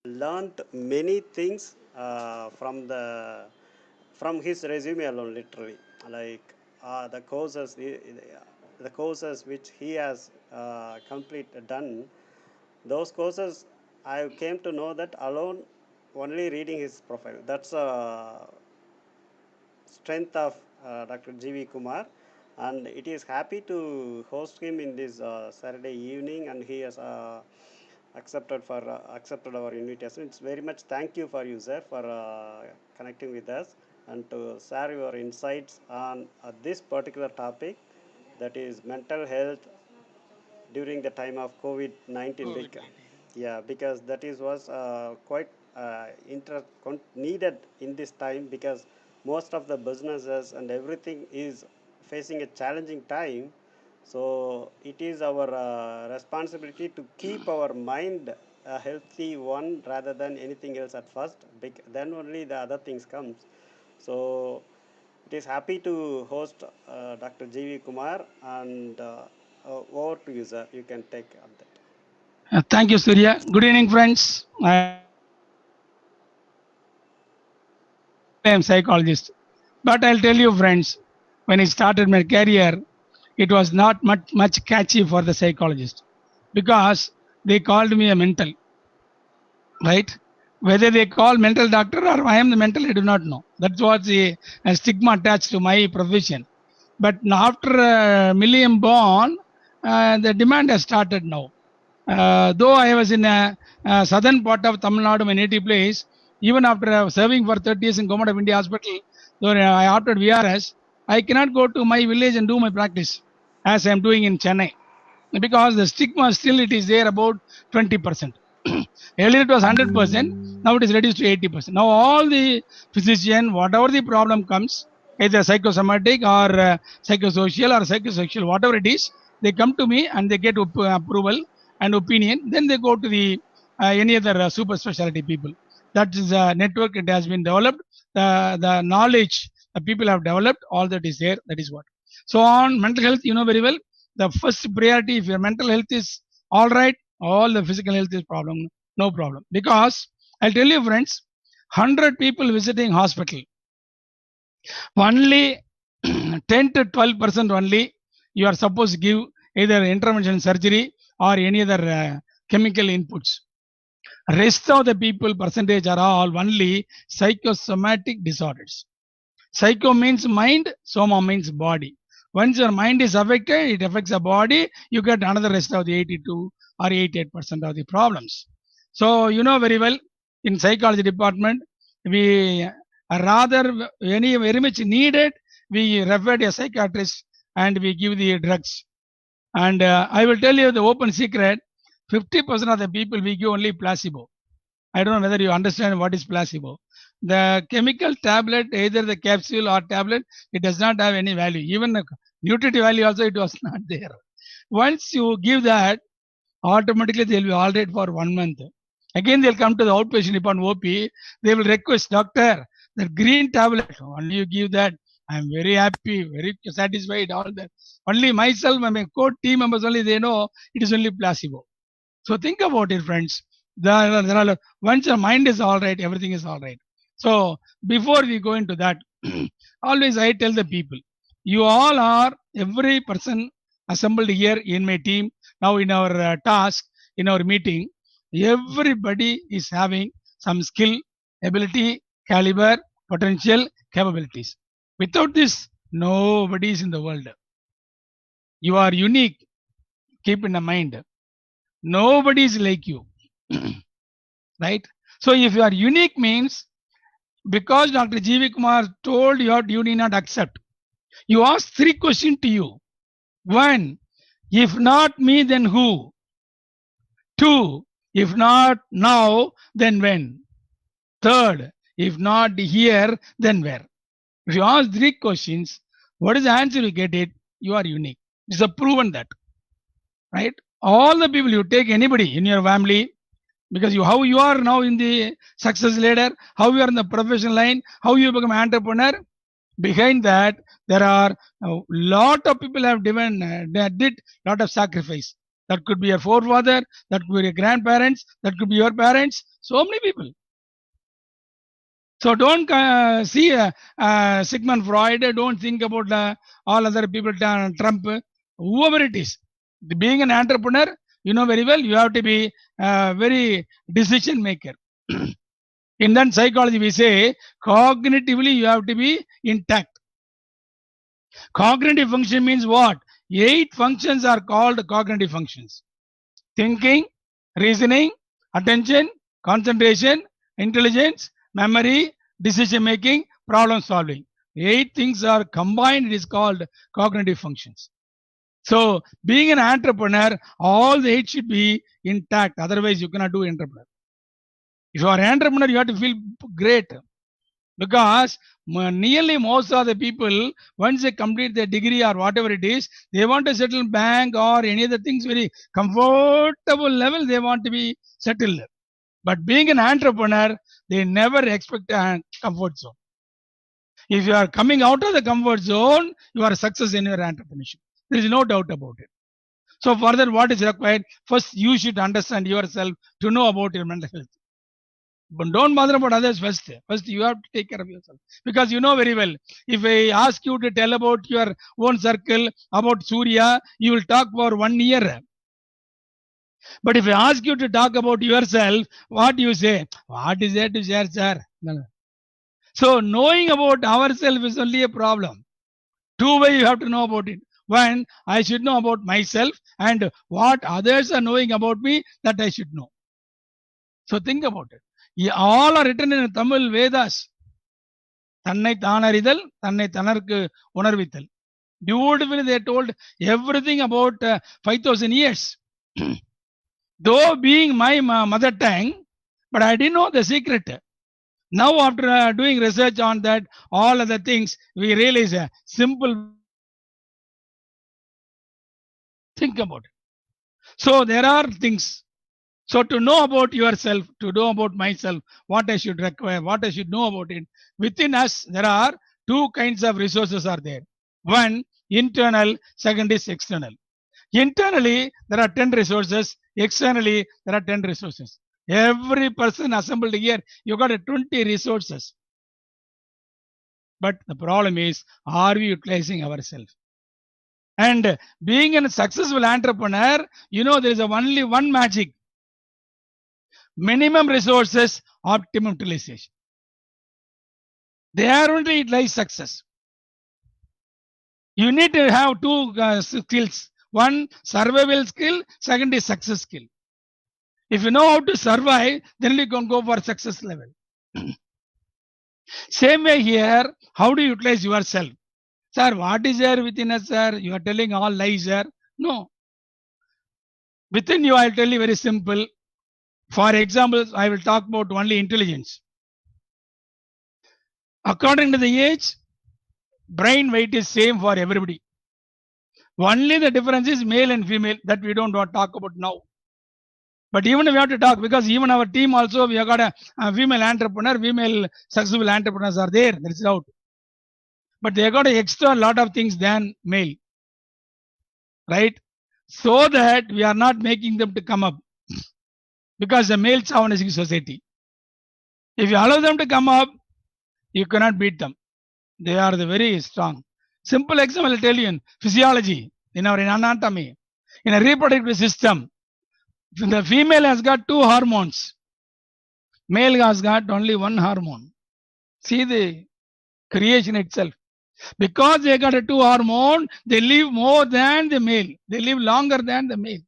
learned many things from his resume alone, literally. Like the courses, the courses which he has done, those courses I came to know that alone, only reading his profile. That's a strength of Dr. G.V. Kumar, and it is happy to host him in this Saturday evening, and he has accepted our invitation. It's very much thank you for you, sir, for connecting with us and to share your insights on this particular topic, that is mental health during the time of COVID-19. Yeah, because that is was quite needed in this time, because most of the businesses and everything is facing a challenging time. So it is our responsibility to keep our mind a healthy one rather than anything else at first. Then only the other things comes. So it is happy to host Dr. G.V. Kumar, and over to you, sir. You can take up that. Thank you, Surya. Good evening, friends. I am psychologist, but I'll tell you, friends, when I started my career, it was not much catchy for the psychologist because they called me a mental, right? Whether they call mental doctor or I am the mental, I do not know. That was a stigma attached to my profession. But after Millennium born, the demand has started now. Though I was in a southern part of Tamil Nadu, my native place, even after serving for 30 years in Government of India Hospital, though I opted VRS, I cannot go to my village and do my practice as I am doing in Chennai because the stigma still it is there about 20%. Earlier it was 100%, now it is reduced to 80%. Now all the physician, whatever the problem comes, either psychosomatic or psychosocial or psychosexual, whatever it is, they come to me and they get approval and opinion. Then they go to the any other super specialty people. That is a network. It has been developed. The knowledge the people have developed, all that is there. That is what. So on mental health, you know very well, the first priority, if your mental health is all right, all the physical health is problem, no problem. Because I'll tell you, friends, 100 people visiting hospital, only 10 to 12% only you are supposed to give either intervention surgery or any other chemical inputs. Rest of the people percentage are all only psychosomatic disorders. Psycho means mind, soma means body. Once your mind is affected, it affects the body, you get another rest of the 82 or 88% of the problems. So you know very well, in psychology department, we rather any very much needed, we refer to a psychiatrist and we give the drugs. And I will tell you the open secret, 50% of the people we give only placebo. I don't know whether you understand what is placebo. The chemical tablet, either the capsule or tablet, it does not have any value. Even the nutritive value also it was not there. Once you give that, automatically they'll be all right for 1 month. Again, they'll come to the outpatient department OP. They will request, doctor, the green tablet, only you give that. I'm very happy, very satisfied, all that. Only myself, my core team members only, they know it is only placebo. So think about it, friends. Once your mind is all right, everything is all right. So before we go into that, always I tell the people, you all are, every person assembled here in my team, now in our task, in our meeting, everybody is having some skill, ability, caliber, potential, capabilities. Without this, nobody is in the world. You are unique. Keep in mind. Nobody is like you. Right? So if you are unique means, because Dr. G.V. Kumar told you need not accept. You ask 3 questions to you. 1, if not me, then who? 2, if not now, then when? 3rd, if not here, then where? If you ask 3 questions, what is the answer you get it? You are unique. It's a proven that. Right? All the people, you take anybody in your family, because how you are now in the success ladder, how you are in the professional line, how you become entrepreneur, behind that there are a lot of people have did lot of sacrifice. That could be your forefather, that could be your grandparents, that could be your parents, so many people. So don't see Sigmund Freud, don't think about all other people, Trump, whoever it is. Being an entrepreneur, you know very well, you have to be very decision maker. In that psychology, we say cognitively you have to be intact. Cognitive function means what? 8 functions are called cognitive functions: thinking, reasoning, attention, concentration, intelligence, memory, decision making, problem solving. 8 things are combined, it is called cognitive functions. So being an entrepreneur, all the 8 should be intact, otherwise you cannot do entrepreneur. If you are an entrepreneur, you have to feel great, because nearly most of the people, once they complete their degree or whatever it is, they want to settle bank or any other things, very comfortable level they want to be settled. But being an entrepreneur, they never expect a comfort zone. If you are coming out of the comfort zone, you are a success in your entrepreneurship. There is no doubt about it. So further, what is required? First, you should understand yourself to know about your mental health. But don't bother about others first. First, you have to take care of yourself. Because you know very well, if I ask you to tell about your own circle, about Surya, you will talk for 1 year. But if I ask you to talk about yourself, what do you say? What is there to share, sir? No. So knowing about ourselves is only a problem. 2 ways you have to know about it. One, I should know about myself, and what others are knowing about me, that I should know. So think about it. All are written in Tamil Vedas. Tannai Thanarital, Tannai Thanarku Unarvithal. Beautifully they told everything about 5,000 years. Though being my mother tongue, but I didn't know the secret. Now after doing research on that, all other things, we realize a simple. Think about it. So there are things. So to know about yourself, to know about myself, what I should require, what I should know about it, within us there are 2 kinds of resources are there. One, internal, second is external. Internally, there are 10 resources. Externally, there are 10 resources. Every person assembled here, you got 20 resources. But the problem is, are we utilizing ourselves? And being a successful entrepreneur, you know, there is only one magic: minimum resources, optimum utilization. There only it lies success. You need to have 2 skills. One, survival skill. Second is success skill. If you know how to survive, then you can go for success level. Same way here, how do you utilize yourself? Sir, what is there within us, sir? You are telling all lies, sir. No. Within you, I will tell you very simple. For example, I will talk about only intelligence. According to the age, brain weight is same for everybody. Only the difference is male and female, that we don't want to talk about now. But even we have to talk, because even our team also, we have got a female entrepreneur, female successful entrepreneurs are there. There is out. But they got extra lot of things than male. Right? So that we are not making them to come up. Because the male chauvinistic society. If you allow them to come up, you cannot beat them. They are the very strong. Simple example I will tell you in physiology, in our anatomy, in a reproductive system, the female has got 2 hormones. Male has got only 1 hormone. See the creation itself. Because they got a 2 hormone, they live more than the male. They live longer than the male.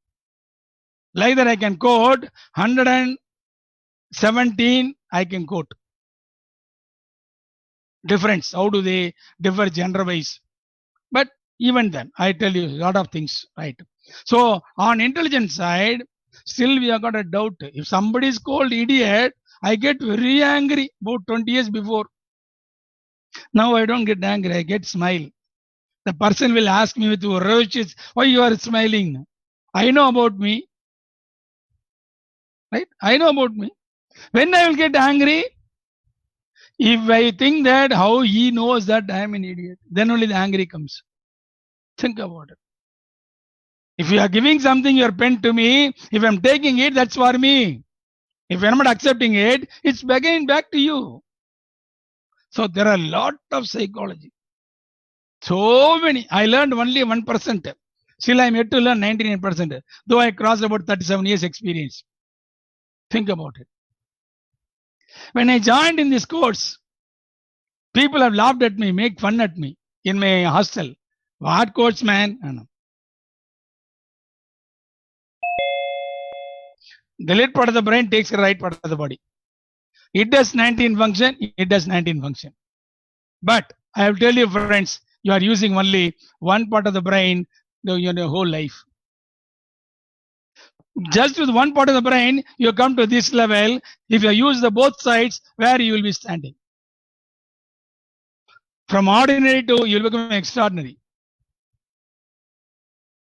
Like that I can quote 117, I can quote. Difference. How do they differ gender-wise? But even then, I tell you a lot of things, right? So on intelligence side, still we have got a doubt. If somebody is called idiot, I get very angry about 20 years before. Now I don't get angry, I get smile. The person will ask me with roaches, why you are smiling? I know about me. Right? I know about me. When I will get angry, if I think that how he knows that I am an idiot, then only the angry comes. Think about it. If you are giving something, your pen to me, if I'm taking it, that's for me. If I'm not accepting it, it's again back to you. So there are a lot of psychology. So many. I learned only 1%. Still, I'm yet to learn 99%, though I crossed about 37 years experience. Think about it. When I joined in this course, people have laughed at me, make fun at me in my hostel. What course, man? The left part of the brain takes the right part of the body. It does 19 function, it does 19 function. But I will tell you, friends, you are using only one part of the brain your whole life. Just with one part of the brain, you come to this level. If you use the both sides, where you will be standing? From ordinary to you will become extraordinary.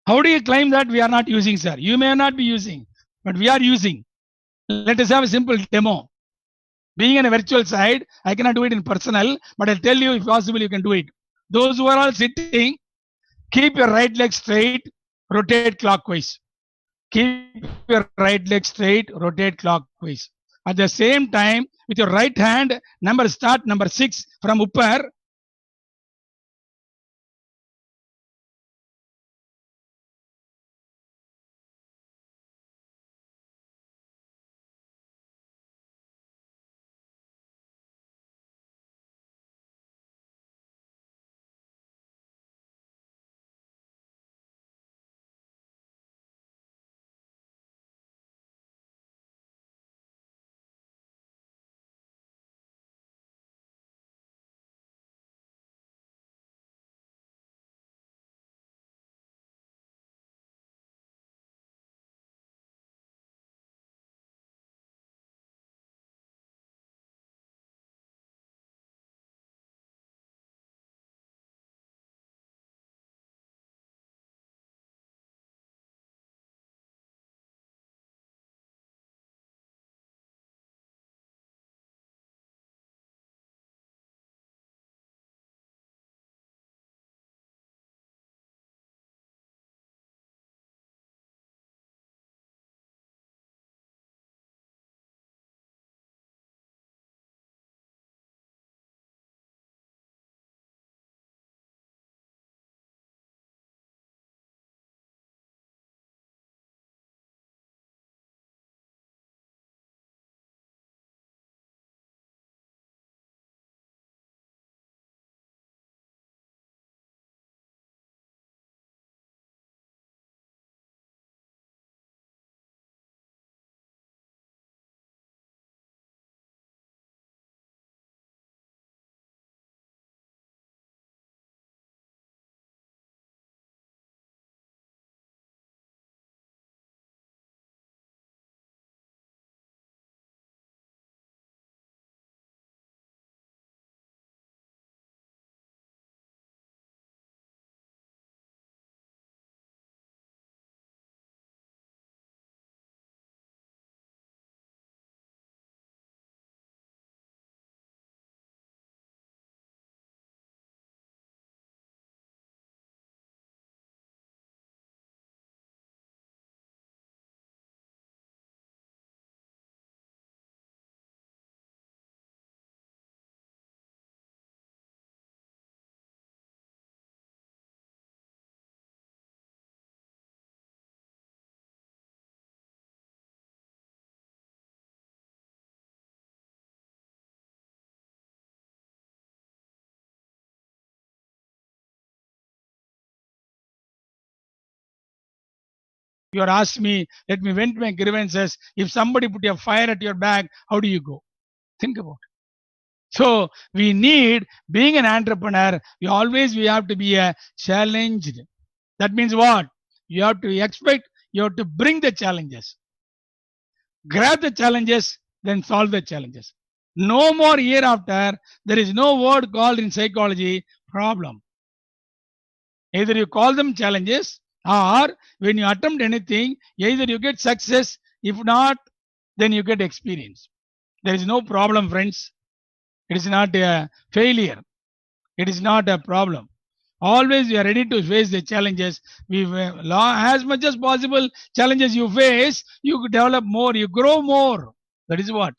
How do you claim that we are not using, sir? You may not be using, but we are using. Let us have a simple demo. Being in a virtual side, I cannot do it in personal, but I'll tell you, if possible, you can do it. Those who are all sitting, keep your right leg straight, rotate clockwise. Keep your right leg straight, rotate clockwise. At the same time, with your right hand, start number 6 from upper. You are asked me, let me vent my grievances. If somebody put a fire at your back, how do you go? Think about it. So we need, being an entrepreneur, we have to be challenged. That means what? You have to expect, you have to bring the challenges. Grab the challenges, then solve the challenges. No more hereafter, there is no word called in psychology problem. Either you call them challenges, or when you attempt anything, either you get success, if not, then you get experience. There is no problem, friends. It is not a failure. It is not a problem. Always we are ready to face the challenges. As much as possible, challenges you face, you develop more, you grow more. That is what.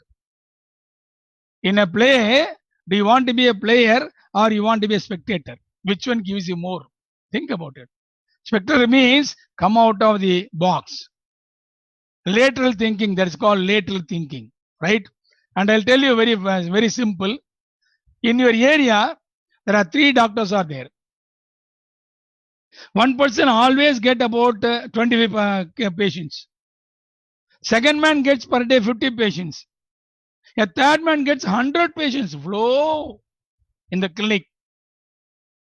In a play, do you want to be a player or you want to be a spectator? Which one gives you more? Think about it. Spectator means come out of the box. Lateral thinking, that is called lateral thinking, right? And I'll tell you very simple. In your area, there are 3 doctors are there. One person always get about 25 patients. Second man gets per day 50 patients. A third man gets 100 patients flow in the clinic.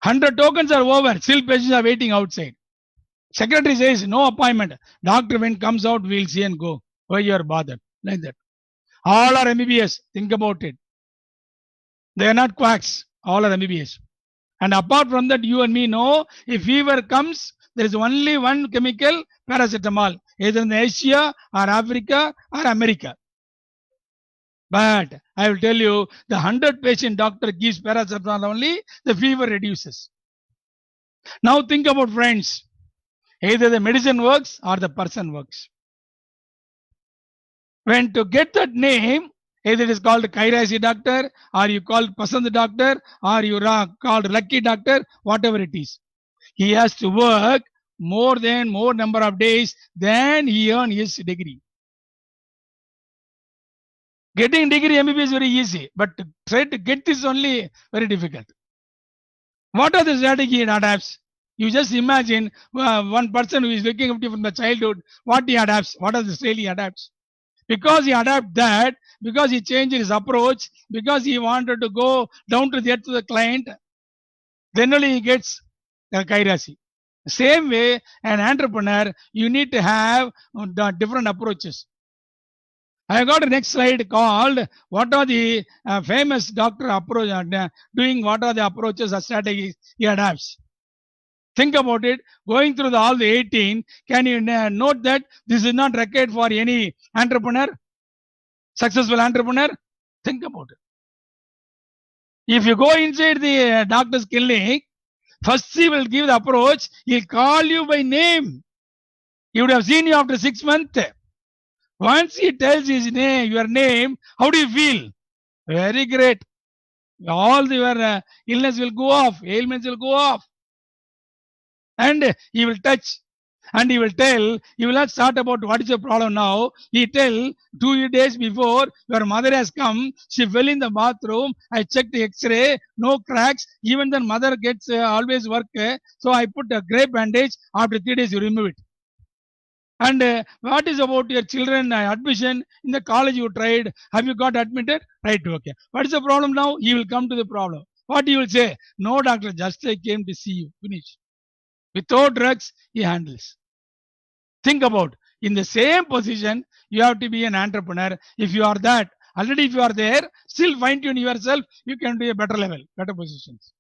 100 tokens are over, still patients are waiting outside. Secretary says no appointment. Doctor when comes out, we'll see and go. Why you are bothered? Like that. All are MBBS. Think about it. They are not quacks. All are MBBS. And apart from that, you and me know if fever comes, there is only one chemical, paracetamol, either in Asia or Africa or America. But I will tell you, the 100 patient doctor gives paracetamol only, the fever reduces. Now think about friends. Either the medicine works or the person works. When to get that name, either it is called Kairasi doctor, or you call Pasand doctor, or you are called Lucky doctor, whatever it is. He has to work more number of days than he earned his degree. Getting degree MBBS is very easy, but to try to get this only very difficult. What are the strategy he adapts? You just imagine one person who is looking up from the childhood, what he adapts, what are the style he adapts. Because he adapted that, because he changed his approach, because he wanted to go down to the earth to the client, then only he gets Kairasi. Same way, an entrepreneur, you need to have different approaches. I got a next slide called what are the famous doctor approach doing, what are the approaches or strategies he adapts. Think about it. Going through all the 18, can you note that this is not required for any entrepreneur, successful entrepreneur? Think about it. If you go inside the doctor's clinic, first he will give the approach. He'll call you by name. He would have seen you after 6 months. Once he tells his name, your name, how do you feel? Very great. All your illness will go off, ailments will go off. And he will touch and he will tell, he will not start about what is your problem now. He tell 2 days before your mother has come, she fell in the bathroom, I checked the x-ray, no cracks, even then mother gets always work, so I put a grey bandage, after 3 days you remove it. And what is about your children admission in the college you tried, have you got admitted? Right, okay. What is the problem now? He will come to the problem. What he will say? No doctor, just I came to see you, finish. Without drugs, he handles. Think about, in the same position, you have to be an entrepreneur. If you are that, already if you are there, still fine tune yourself, you can do a better level, better positions.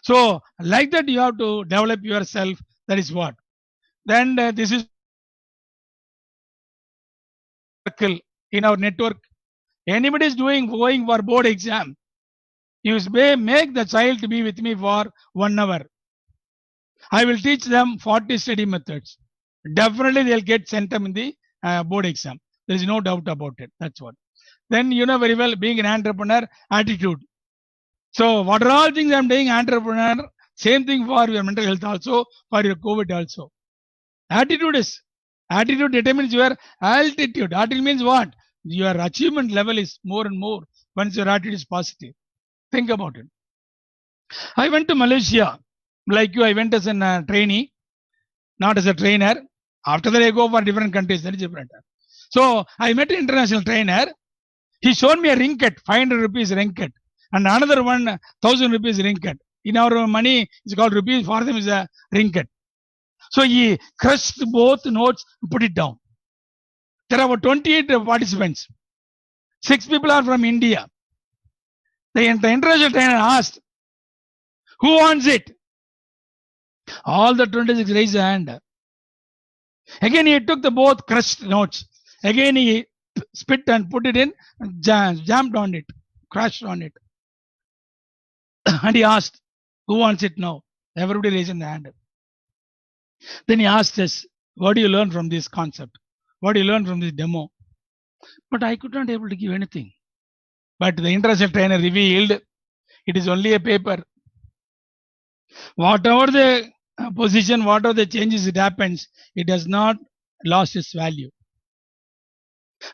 So, like that, you have to develop yourself. That is what. Then this is in our network. Anybody is going for board exam, you may make the child to be with me for 1 hour. I will teach them 40 study methods. Definitely they'll get center in the board exam. There is no doubt about it. That's what. Then you know very well, being an entrepreneur, attitude. So what are all things I'm doing, entrepreneur, same thing for your mental health also, for your COVID also. Attitude determines your altitude. Attitude means what? Your achievement level is more and more once your attitude is positive. Think about it. I went to Malaysia. Like you, I went as a trainee, not as a trainer. After that, I go for different countries. That is different. So I met an international trainer. He showed me a ringgit, 500 rupees ringgit, and another one 1000 rupees ringgit. In our money, it's called rupees. For them, is a ringgit. So he crushed both notes, put it down. There are about 28 participants. 6 people are from India. The international trainer asked, "Who wants it?" All the 26 raised a hand. Again, he took the both crushed notes. Again, he spit and put it in, jammed on it, crashed on it. And he asked, Who wants it now? Everybody raising the hand. Then he asked us, what do you learn from this concept? What do you learn from this demo? But I could not able to give anything. But the international trainer revealed it is only a paper. Whatever the position, whatever the changes it happens, it does not lost its value.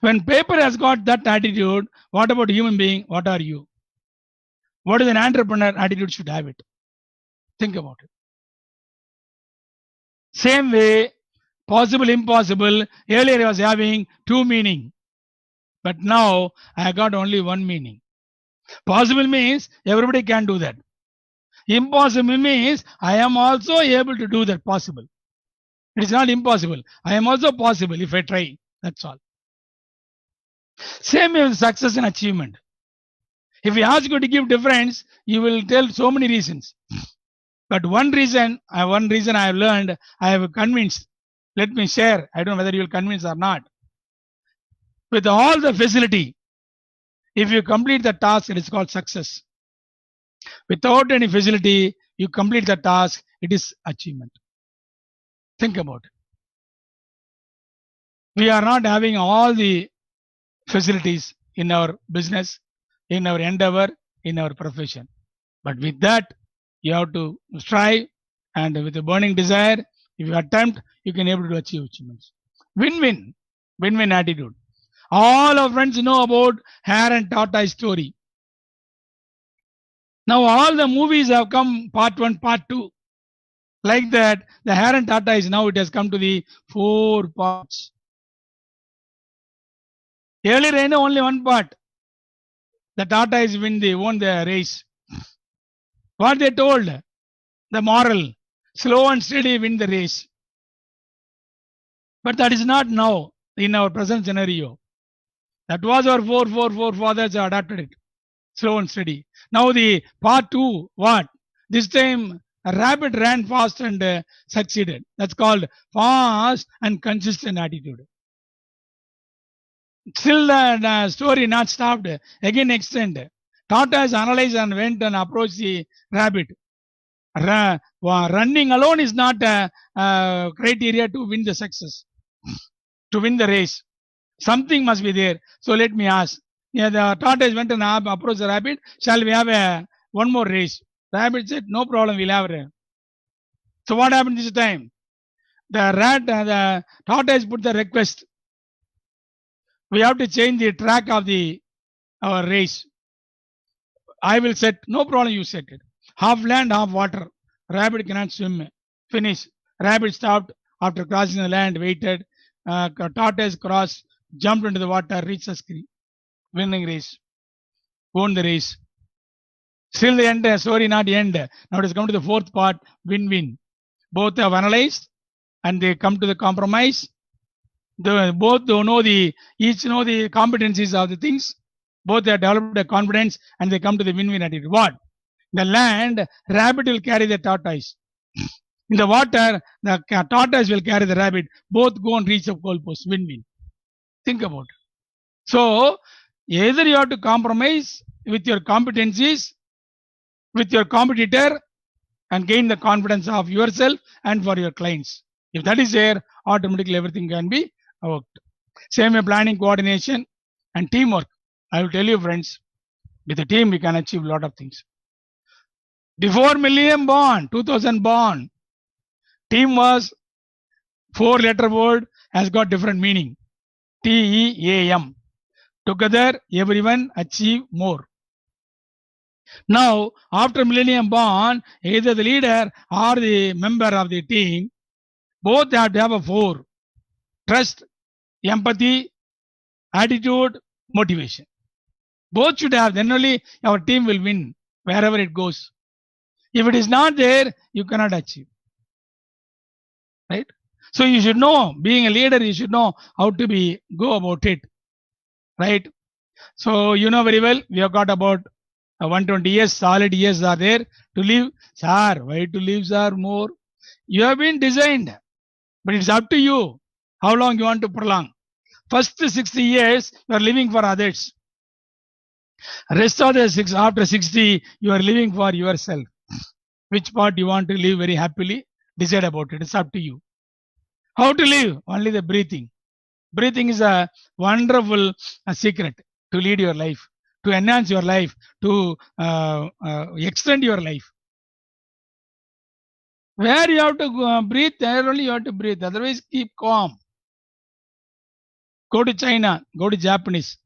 When paper has got that attitude, what about human being? What are you? What is an entrepreneur attitude should have it? Think about it. Same way, possible, impossible. Earlier I was having two meaning, but now I got only one meaning. Possible means everybody can do that. Impossible means I am also able to do that possible. It is not impossible. I am also possible if I try. That's all. Same with success and achievement. If we ask you to give difference, you will tell so many reasons. But one reason I have learned, I have convinced. Let me share. I don't know whether you will convince or not. With all the facility, if you complete the task, it is called success. Without any facility, you complete the task, it is achievement. Think about it. We are not having all the facilities in our business, in our endeavor, in our profession. But with that, you have to strive, and with a burning desire, if you attempt, you can able to achieve achievements. Win-win, win-win attitude. All our friends know about Hare and Tortoise story. Now all the movies have come part 1, part 2. Like that, the Hare and Tortoise, now it has come to the 4 parts. Earlier I know only one part. The tortoise won the race. What they told? The moral, slow and steady win the race. But that is not now in our present scenario. That was our forefathers adapted it. Slow and steady. Now the part 2, what? This time a rabbit ran fast and succeeded. That's called fast and consistent attitude. Still the story not stopped. Again extend. Tortoise analyzed and went and approached the rabbit. Running alone is not a criteria to win the success, to win the race. Something must be there. So let me ask. The tortoise went and approached the rabbit. Shall we have one more race? The rabbit said, no problem, we'll have it. So what happened this time? The tortoise put the request. We have to change the track of our race. I will set, no problem, you set it. Half land, half water. Rabbit cannot swim. Finish. Rabbit stopped after crossing the land, waited. Tortoise crossed, jumped into the water, reached the screen. Winning race. Won the race. Still the end, story not end. Now it has come to the 4th part, win-win. Both have analyzed and they come to the compromise. Both know each know the competencies of the things. Both have developed a confidence and they come to the win-win attitude. What? The land, rabbit will carry the tortoise. In the water, the tortoise will carry the rabbit. Both go and reach the goalpost. Win-win. Think about it. So, either you have to compromise with your competencies, with your competitor, and gain the confidence of yourself and for your clients. If that is there, automatically everything can be worked. Same way, planning, coordination, and teamwork. I will tell you, friends, with a team we can achieve a lot of things. Before Millennium born, 2000 born, team was 4-letter word, has got different meaning. TEAM. Together, everyone achieve more. Now, after Millennium born, either the leader or the member of the team, both have to have a 4. Trust, empathy, attitude, motivation. Both should have, then only our team will win wherever it goes. If it is not there, you cannot achieve. Right? So you should know, being a leader, you should know how to go about it. Right? So you know very well, we have got about 120 years, solid years are there to live. Sir, why to live, sir, more? You have been designed, but it's up to you how long you want to prolong. First 60 years, you are living for others. Rest of the after 60, you are living for yourself. Which part you want to live very happily, decide about it. It's up to you. How to live? Only the breathing. Breathing is a wonderful secret to lead your life, to enhance your life, to extend your life. Where you have to breathe, there only you have to breathe. Otherwise, keep calm. Go to China, go to Japanese.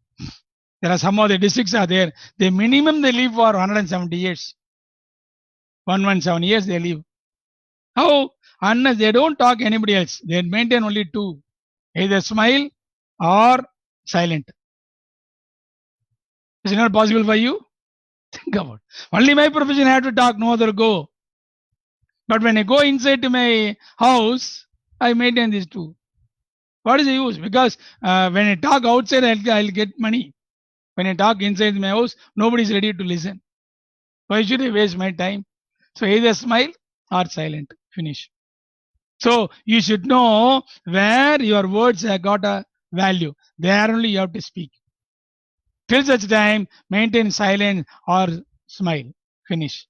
There are some of the districts are there. The minimum they live for 170 years. 117 years they live. How? Unless they don't talk anybody else. They maintain only two. Either smile or silent. Is it not possible for you? Think about it. Only my profession I have to talk, no other go. But when I go inside to my house, I maintain these two. What is the use? Because when I talk outside, I'll get money. When I talk inside my house, nobody is ready to listen. Why should I waste my time? So either smile or silent. Finish. So you should know where your words have got a value. There only you have to speak. Till such time, maintain silence or smile. Finish.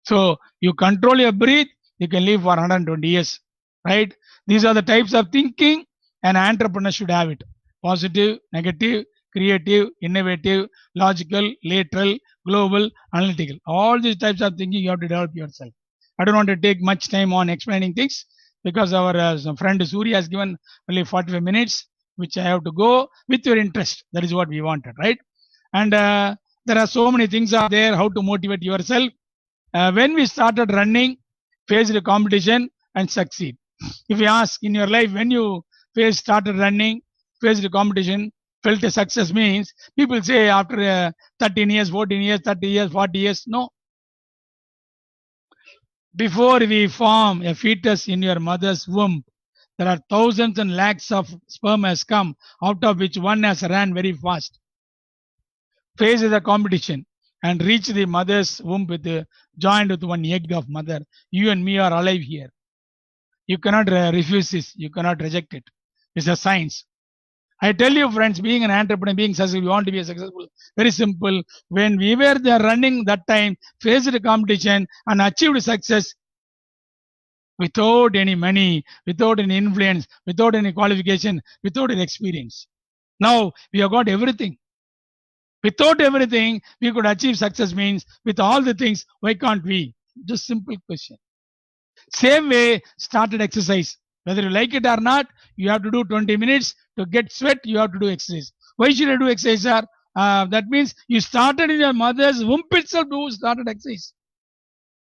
So you control your breath, you can live for 120 years. Right? These are the types of thinking an entrepreneur should have it. Positive, negative, creative, innovative, logical, lateral, global, analytical. All these types of thinking you have to develop yourself. I don't want to take much time on explaining things because our friend Surya has given only 45 minutes, which I have to go with your interest. That is what we wanted, right? And there are so many things out there how to motivate yourself. When we started running, faced the competition and succeed. If you ask in your life when you started running, faced the competition, felt a success means people say after 13 years, 14 years, 30 years, 40 years. No. Before we form a fetus in your mother's womb, there are thousands and lakhs of sperm has come, out of which one has ran very fast. Face the competition and reach the mother's womb with joined with one egg of mother. You and me are alive here. You cannot refuse this. You cannot reject it. It's a science. I tell you, friends, being an entrepreneur, being successful, you want to be successful. Very simple. When we were there running that time, faced the competition and achieved success without any money, without any influence, without any qualification, without any experience. Now we have got everything. Without everything, we could achieve success means with all the things, why can't we? Just simple question. Same way, started exercise. Whether you like it or not, you have to do 20 minutes to get sweat. You have to do exercise. Why should I do exercise, sir? That means you started in your mother's womb itself to started exercise.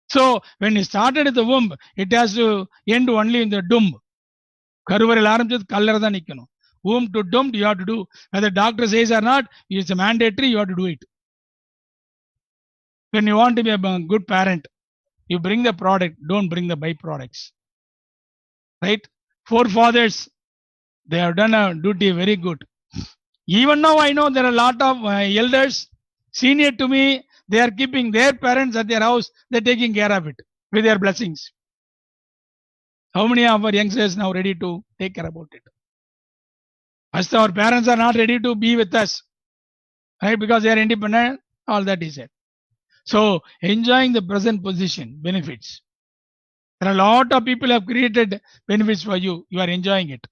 So when you started in the womb, it has to end only in the dumb. கருவறையில் ஆரம்பிச்சது கல்லறை தான் நிக்கணும். Womb to dumb you have to do. Whether doctor says or not, it's mandatory. You have to do it. When you want to be a good parent, you bring the product. Don't bring the byproducts. Right? Forefathers, they have done a duty very good. Even now, I know there are a lot of elders senior to me. They are keeping their parents at their house. They're taking care of it with their blessings. How many of our youngsters now ready to take care about it? As our parents are not ready to be with us, right? Because they are independent, all that is it. So enjoying the present position benefits. There are a lot of people have created benefits for you. You are enjoying it.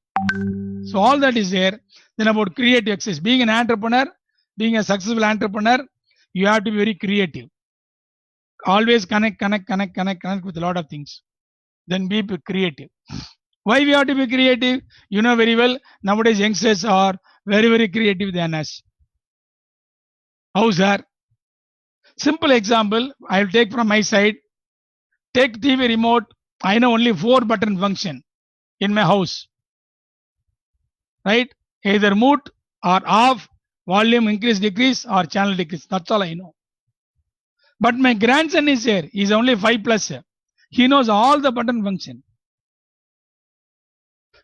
So all that is there. Then about creative access. Being an entrepreneur, being a successful entrepreneur, you have to be very creative. Always connect with a lot of things. Then be creative. Why we have to be creative? You know very well, nowadays youngsters are very, very creative than us. How, sir? Simple example, I will take from my side. Take TV remote. I know only 4 button function in my house. Right? Either mute or off, volume increase, decrease, or channel decrease. That's all I know. But my grandson is here. He's only 5 plus. He knows all the button function.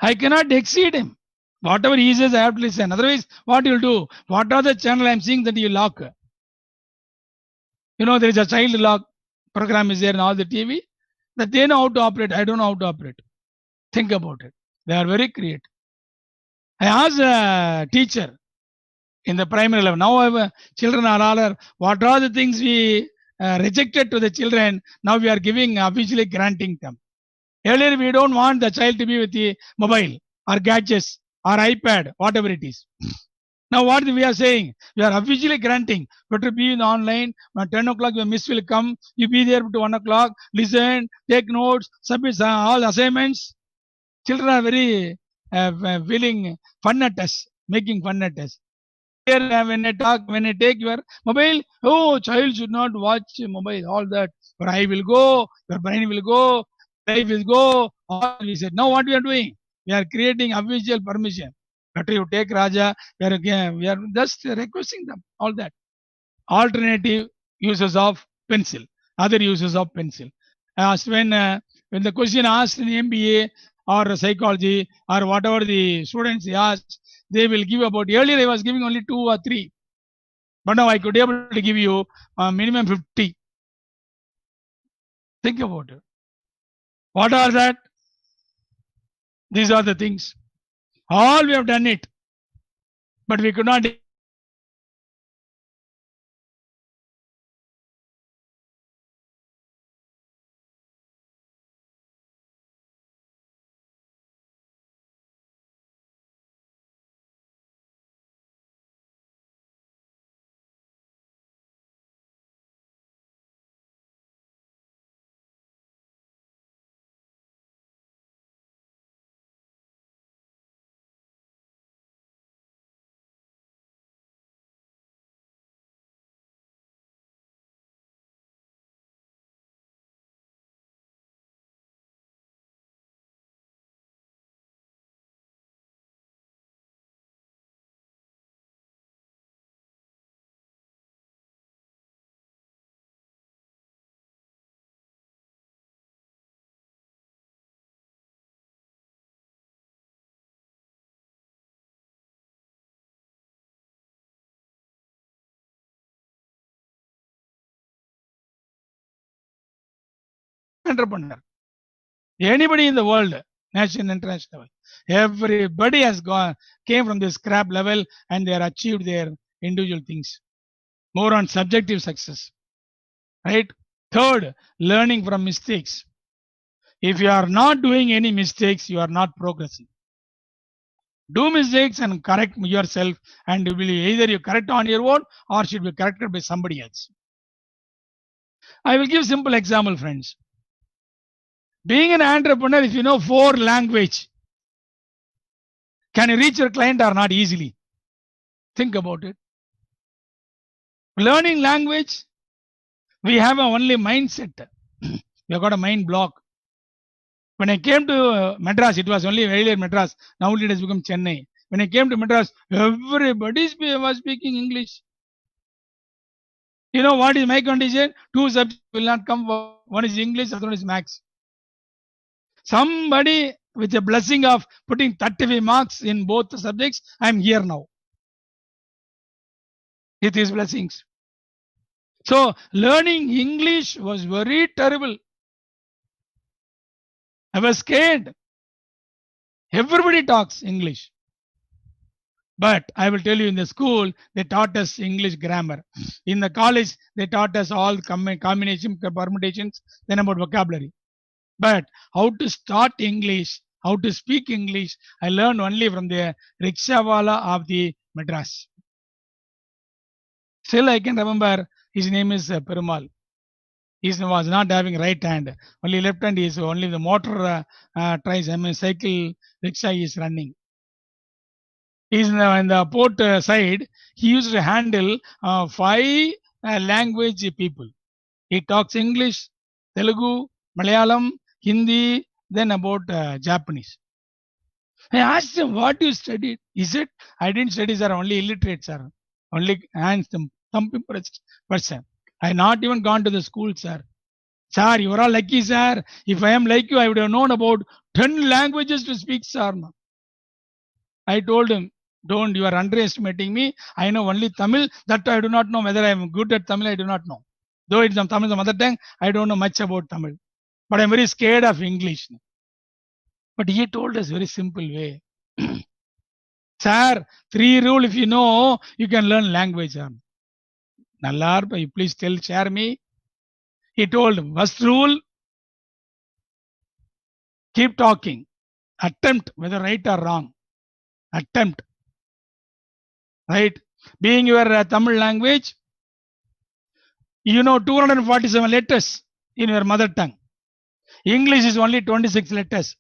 I cannot exceed him. Whatever he says, I have to listen. Otherwise, what you'll do? What are the channel I'm seeing that you lock? You know, there is a child lock program is there in all the TV that they know how to operate. I don't know how to operate. Think about it. They are very creative. I asked a teacher in the primary level. Now children are all, what are the things we rejected to the children, now we are giving officially granting them. Earlier, we don't want the child to be with the mobile or gadgets or iPad, whatever it is. Now, what we are saying, we are officially granting, better be in online. At 10 o'clock, your miss will come. You be there to 1 o'clock, listen, take notes, submit all assignments. Children are very willing, fun at us, making fun at us. Here, when I take your mobile, oh, child should not watch mobile, all that. Your eye will go, your brain will go, life will go. All we said. Now, what we are doing? We are creating official permission. Better you take Raja, we are just requesting them, all that. Alternative uses of pencil, other uses of pencil. As when the question asked in MBA or psychology or whatever the students asked, they will give about, earlier I was giving only 2 or 3, but now I could be able to give you minimum 50. Think about it. What are that? These are the things. All we have done it, but we could not. Entrepreneur. Anybody in the world, national, international, everybody has came from this scrap level and they are achieved their individual things. More on subjective success, right? Third, learning from mistakes. If you are not doing any mistakes, you are not progressing. Do mistakes and correct yourself, and you will either you correct on your own or should be corrected by somebody else. I will give simple example, friends. Being an entrepreneur, if you know 4 languages, can you reach your client or not easily? Think about it. Learning language, we have a only mindset. We have got a mind block. When I came to Madras, it was only earlier Madras. Now it has become Chennai. When I came to Madras, everybody was speaking English. You know what is my condition? 2 subjects will not come. One is English, other one is Maths. Somebody with the blessing of putting 35 marks in both the subjects, I am here now. With his blessings. So learning English was very terrible. I was scared. Everybody talks English. But I will tell you, in the school, they taught us English grammar. In the college, they taught us all combination, permutations, then about vocabulary. But how to start English, how to speak English, I learned only from the rickshawala of the Madras. Still, I can remember his name is Perumal. He was not having right hand, only left hand is only the motor tries. I mean, cycle rickshaw is running. He's in the port side. He used to handle 5 language people. He talks English, Telugu, Malayalam, Hindi, then about Japanese. I asked him, what you studied? He said, I didn't study, sir, only illiterate, sir. Only hands, thumb impressed person. I not even gone to the school, sir. Sir, you are all lucky, sir. If I am like you, I would have known about 10 languages to speak, sir. I told him, don't, you are underestimating me. I know only Tamil. That I do not know whether I am good at Tamil, I do not know. Though it's Tamil, the mother tongue, I don't know much about Tamil. But I'm very scared of English. But he told us very simple way. Sir, 3 rule, if you know, you can learn language. Nallar, please share me. He told, first rule, keep talking. Attempt, whether right or wrong. Attempt. Right? Being your Tamil language, you know 247 letters in your mother tongue. English is only 26 letters.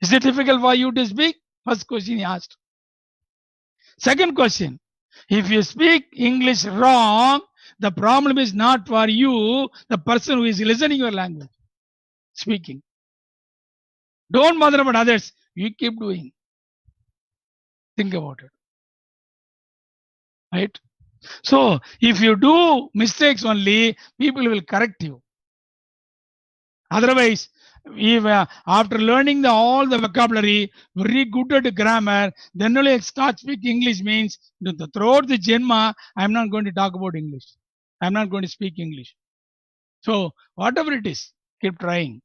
Is it difficult for you to speak? First question he asked. Second question, if you speak English wrong, the problem is not for you, the person who is listening your language, speaking. Don't bother about others. You keep doing. Think about it. Right? So, if you do mistakes only, people will correct you. Otherwise, if after learning all the vocabulary, very good at grammar, then only start speaking English means throughout the Janma, I'm not going to talk about English. I'm not going to speak English. So, whatever it is, keep trying.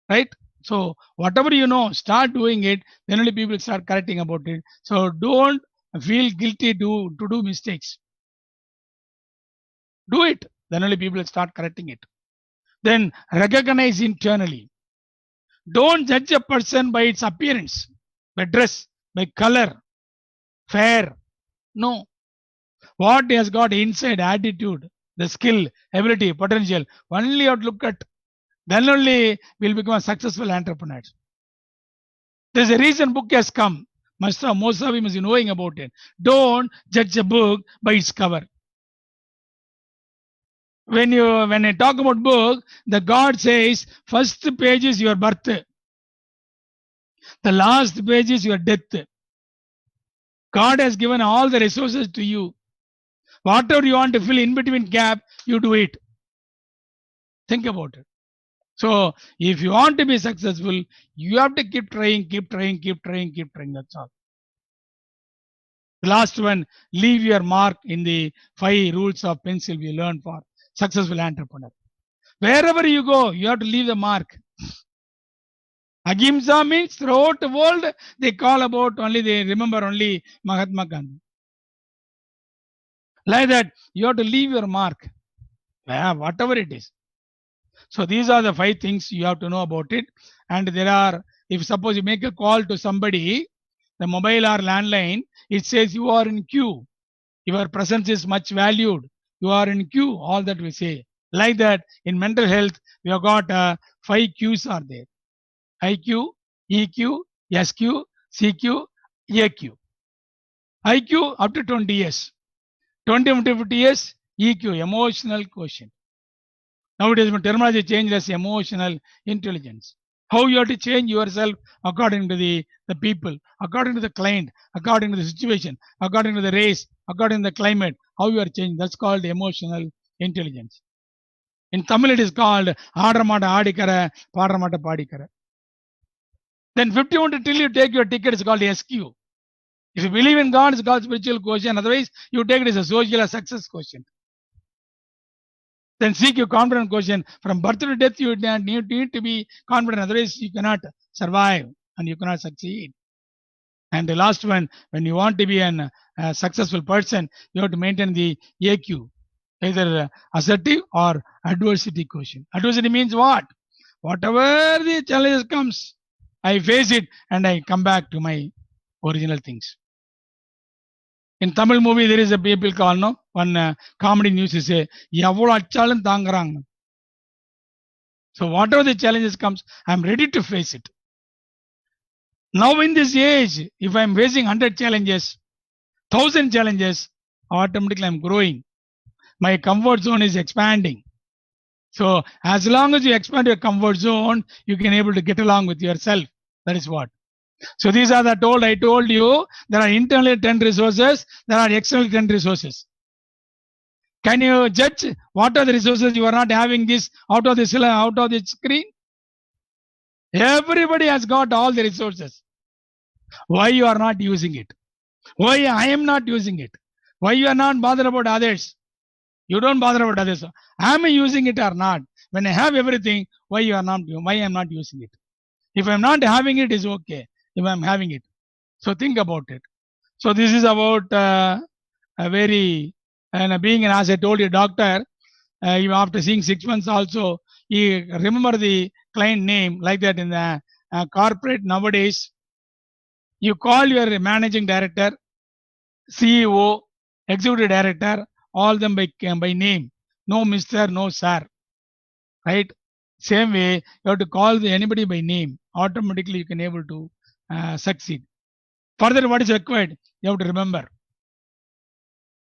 Right? So, whatever you know, start doing it, then only people start correcting about it. So, don't feel guilty to do mistakes. Do it, then only people start correcting it. Then recognize internally. Don't judge a person by its appearance, by dress, by color, fair. No. What he has got inside, attitude, the skill, ability, potential, only you have to look at. Then only will become a successful entrepreneur. There's a reason book has come. Most of you must be knowing about it. Don't judge a book by its cover. When I talk about book, the God says first page is your birth, the last page is your death. God has given all the resources to you. Whatever you want to fill in between gap, you do it. Think about it. So if you want to be successful, you have to keep trying, keep trying, keep trying, keep trying. That's all. The last one, leave your mark in the 5 rules of pencil we learned for successful entrepreneur. Wherever you go, you have to leave the mark. Ahimsa means throughout the world, they call about only, they remember only Mahatma Gandhi. Like that, you have to leave your mark. Whatever it is. So these are the 5 things you have to know about it. And there are, if suppose you make a call to somebody, the mobile or landline, it says you are in queue. Your presence is much valued. You are in queue. All that we say. Like that, in mental health, we have got 5 Qs are there. IQ, EQ, SQ, CQ, AQ. IQ up to 20 years. 20 to 50 years, EQ, emotional quotient. Nowadays, terminology changed as emotional intelligence. How you have to change yourself according to the people, according to the client, according to the situation, according to the race, according to the climate, how you are changing. That's called emotional intelligence. In Tamil, it is called Adramata Adikara, Padramata Padikara. Then 51 till you take your ticket, it's called SQ. If you believe in God, it's called spiritual quotient. Otherwise, you take it as a social or success quotient. Then seek your confident quotient. From birth to death, you need to be confident. Otherwise, you cannot survive and you cannot succeed. And the last one, when you want to be a successful person, you have to maintain the AQ, either assertive or adversity quotient. Adversity means what? Whatever the challenges comes, I face it and I come back to my original things. In Tamil movie, there is a people called, no? One comedy news is say, so whatever the challenges comes, I'm ready to face it. Now in this age, if I'm facing 100 challenges, 1000 challenges, automatically I'm growing. My comfort zone is expanding. So as long as you expand your comfort zone, you can able to get along with yourself. That is what. So these are I told you, there are internally 10 resources, there are external 10 resources. Can you judge what are the resources you are not having this out of the screen? Everybody has got all the resources. Why you are not using it? Why I am not using it? Why you are not bothered about others? You don't bother about others. Am I using it or not? When I have everything, why I am not using it? If I'm not having it, is okay. If I'm having it. So think about it. So this is about a very, being as I told you, doctor, even after seeing 6 months also, he remember the client name like that. In the corporate nowadays, you call your managing director, CEO, executive director, all them by name. No Mr., no Sir, right? Same way, you have to call anybody by name. Automatically, you can able to succeed. Further, what is required? You have to remember.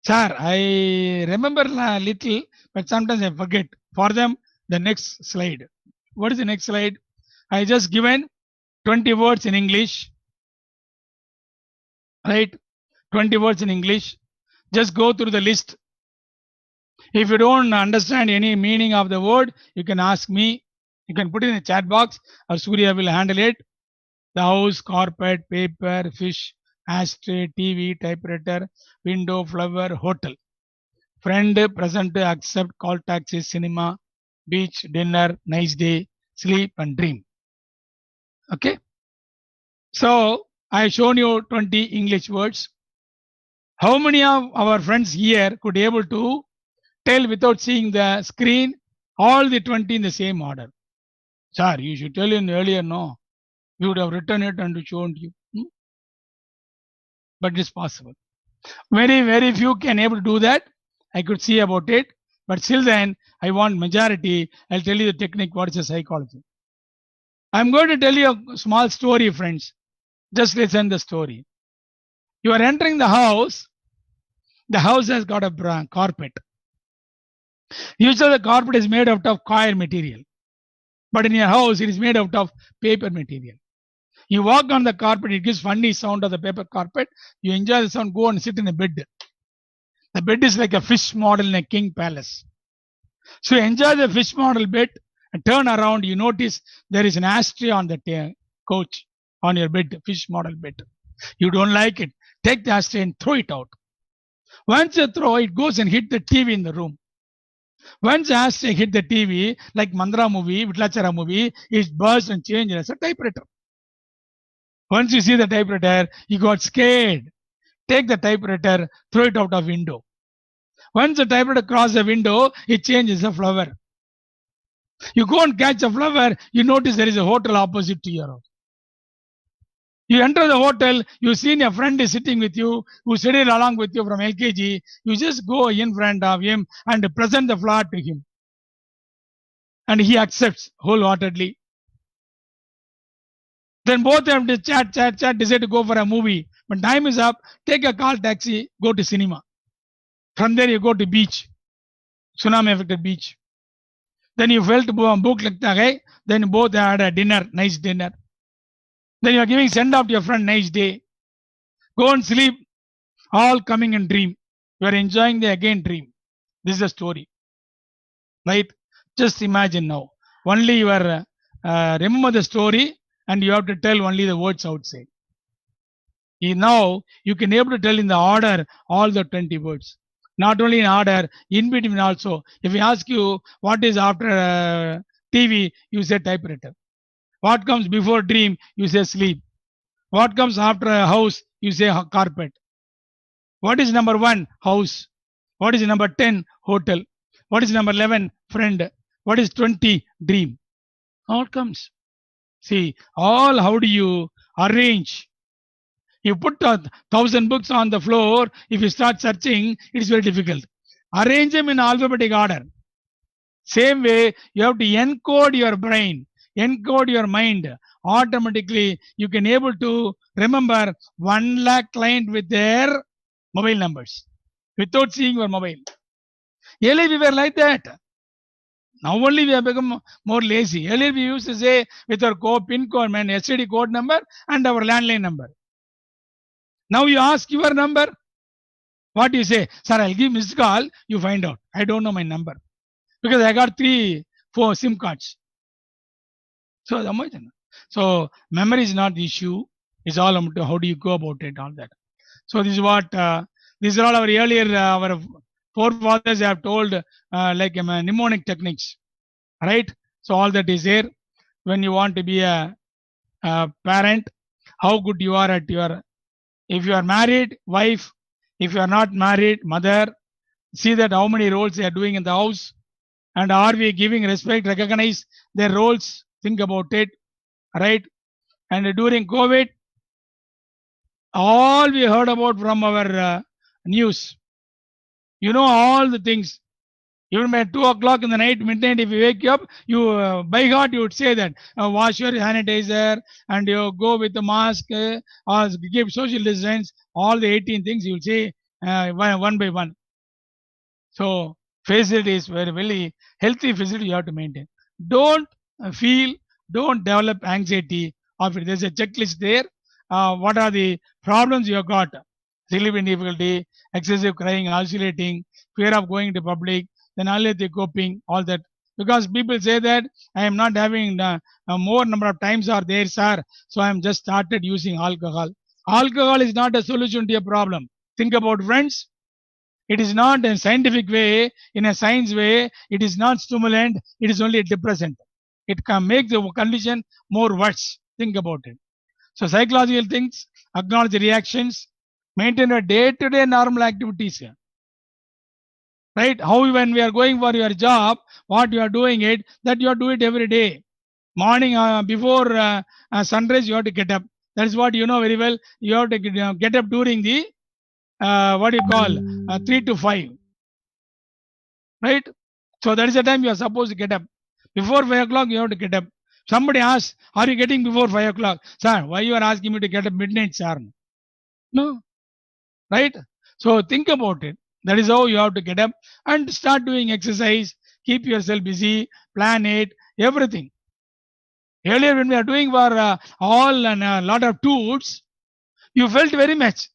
Sir, I remember a little, but sometimes I forget. For them, the next slide. What is the next slide? I just given 20 words in English, right? 20 words in English. Just go through the list. If you don't understand any meaning of the word, you can ask me. You can put it in the chat box, or Surya will handle it. The house, carpet, paper, fish, ashtray, TV, typewriter, window, flower, hotel. Friend, present, accept, call taxi, cinema, beach, dinner, nice day, sleep, and dream. Okay. So I shown you 20 English words. How many of our friends here could able to tell without seeing the screen all the 20 in the same order? Sir, you should tell in earlier, no. We would have written it and shown you. But it is possible. Very, very few can able to do that. I could see about it. But still then, I want majority. I'll tell you the technique, what is the psychology. I'm going to tell you a small story, friends. Just listen the story. You are entering the house. The house has got a carpet. Usually the carpet is made out of coir material. But in your house, it is made out of paper material. You walk on the carpet, it gives funny sound of the paper carpet. You enjoy the sound, go and sit in a bed. The bed is like a fish model in a king palace. So you enjoy the fish model bed and turn around, you notice there is an ashtray on the couch, on your bed, fish model bed. You don't like it. Take the ashtray and throw it out. Once you throw, it goes and hit the TV in the room. Once the ashtray hit the TV, like Mandra movie, Vitlachara movie, it bursts and changes as a typewriter. Once you see the typewriter, you got scared. Take the typewriter, throw it out of window. Once the typewriter crosses the window, it changes a flower. You go and catch a flower, you notice there is a hotel opposite to your house. You enter the hotel, you see your friend is sitting with you, who studied along with you from LKG. You just go in front of him and present the flower to him. And he accepts wholeheartedly. Then both have to chat, decide to go for a movie. When time is up, take a call taxi, go to cinema. From there you go to beach, tsunami affected beach. Then you felt book lagta hai. Then both had a dinner, nice dinner. Then you are giving send off to your friend, nice day. Go and sleep, all coming in dream. You are enjoying the again dream. This is the story, right? Just imagine now. Only you are remember the story, and you have to tell only the words outside. Now you can able to tell in the order all the 20 words. Not only in order, in between also. If we ask you what is after TV, you say typewriter. What comes before dream, you say sleep. What comes after a house, you say carpet. What is number 1? House. What is number 10? Hotel. What is number 11? Friend. What is 20? Dream. All comes. See, all how do you arrange? You put 1,000 books on the floor. If you start searching, it is very difficult. Arrange them in alphabetic order. Same way, you have to encode your brain, encode your mind. Automatically, you can able to remember 1 lakh client with their mobile numbers without seeing your mobile. Earlier we were like that. Now only we have become more lazy. Earlier we used to say with our PIN code, STD code number and our landline number. Now you ask your number. What do you say? Sir, I'll give missed call. You find out. I don't know my number. Because I got 3, 4 SIM cards. So memory is not the issue. It's all about how do you go about it, all that. So this is what, these are all our earlier, our forefathers have told like mnemonic techniques. Right? So all that is there. When you want to be a parent, how good you are at your, if you are married, wife, if you are not married, mother, see that how many roles they are doing in the house. And are we giving respect, recognize their roles? Think about it, right? And during COVID, all we heard about from our news, you know, all the things. Even by 2 o'clock in the night, midnight, if you wake up, you by heart you would say that wash your sanitizer and you go with the mask or give social distance. All the 18 things you will say one by one. So facility is very healthy facility you have to maintain. Don't don't develop anxiety of it. There's a checklist there. What are the problems you have got? Sleeping difficulty, excessive crying, oscillating, fear of going to public, then unhealthy coping, all that. Because people say that I am not having more number of times are there, sir. So I am just started using alcohol. Alcohol is not a solution to a problem. Think about friends. It is not a scientific way, in a science way, it is not stimulant, it is only a depressant. It can make the condition more worse. Think about it. So psychological things, acknowledge the reactions, maintain a day-to-day normal activities. Right? How when we are going for your job, what you are doing it, that you are doing it every day. Morning before sunrise, you have to get up. That is what you know very well. You have to get up during the what do you call 3 to 5, right? So that is the time you are supposed to get up. Before 5 o'clock, you have to get up. Somebody asks, are you getting before 5 o'clock? Sir, why you are asking me to get up midnight, sir? No, right? So think about it. That is how you have to get up and start doing exercise. Keep yourself busy, plan it, everything. Earlier, when we are doing for all and a lot of tours, you felt very much.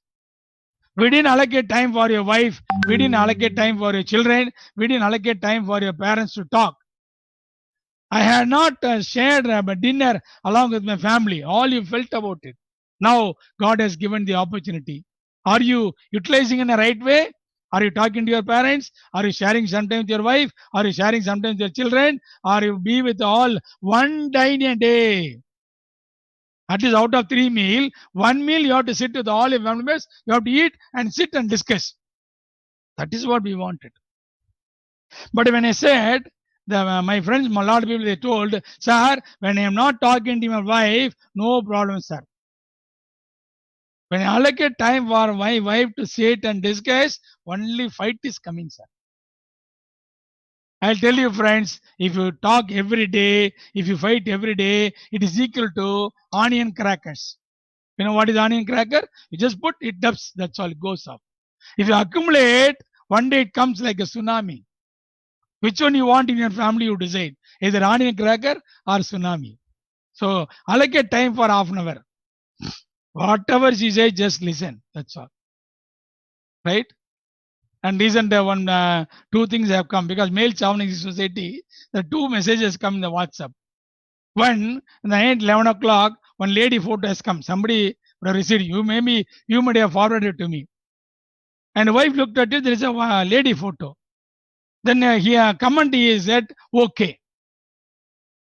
We didn't allocate time for your wife. We didn't allocate time for your children. We didn't allocate time for your parents to talk. I had not shared dinner along with my family. All you felt about it. Now God has given the opportunity. Are you utilizing in the right way? Are you talking to your parents? Are you sharing sometimes with your wife? Are you sharing sometimes with your children? Are you be with all one dine a day? At least out of 3 meals, 1 meal you have to sit with all your family members. You have to eat and sit and discuss. That is what we wanted. But when I said, my friends, a lot of people, they told, sir, when I am not talking to my wife, no problem, sir. When I allocate time for my wife to sit and discuss, only fight is coming, sir. I'll tell you, friends, if you talk every day, if you fight every day, it is equal to onion crackers. You know what is onion cracker? You just put it dubs, that's all, it goes off. If you accumulate, one day it comes like a tsunami. Which one you want in your family, you decide. Either onion cracker or tsunami. So allocate time for half an hour. Whatever she says, just listen. That's all. Right? And recent two things have come because Male Chauvinist Society, the 2 messages come in the WhatsApp. One, in the night 11 o'clock, one lady photo has come. Somebody received you might have forwarded to me. And the wife looked at it, there is a lady photo. Then here comment is said, okay.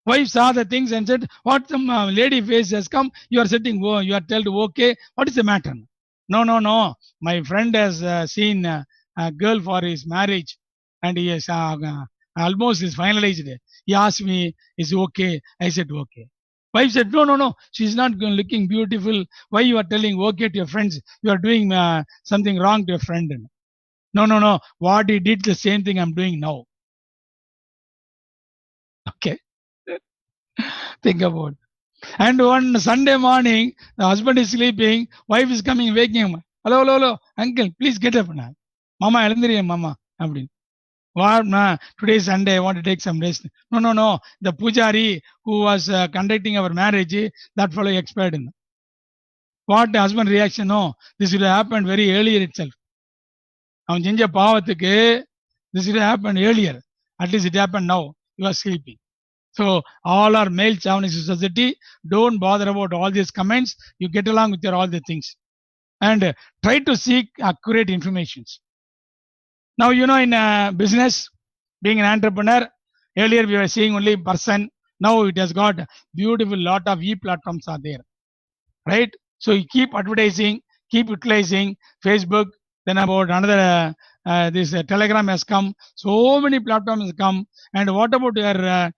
Wife saw the things and said, what some lady face has come, you are sitting, you are told okay, what is the matter? No. My friend has seen a girl for his marriage and he is almost is finalized. He asked me, is it okay? I said, okay. Wife said, no, she's not looking beautiful. Why you are telling okay to your friends? You are doing something wrong to your friend. No. What he did, the same thing I'm doing now. Okay. Think about it. And one Sunday morning, the husband is sleeping, wife is coming, waking him. Hello, uncle, please get up now. Mama, elendriya, mama. What, today is Sunday, I want to take some rest. No. The pujari who was conducting our marriage, that fellow expired. What the husband reaction? No, this would have happened very earlier itself. This would have happened earlier. At least it happened now. You are sleeping. So all our Male Chauvinist Society, don't bother about all these comments. You get along with all the things. And try to seek accurate information. Now, in business, being an entrepreneur, earlier we were seeing only person. Now it has got beautiful lot of e-platforms are there. Right? So you keep advertising, keep utilizing Facebook, then about another this Telegram has come. So many platforms have come. And what about your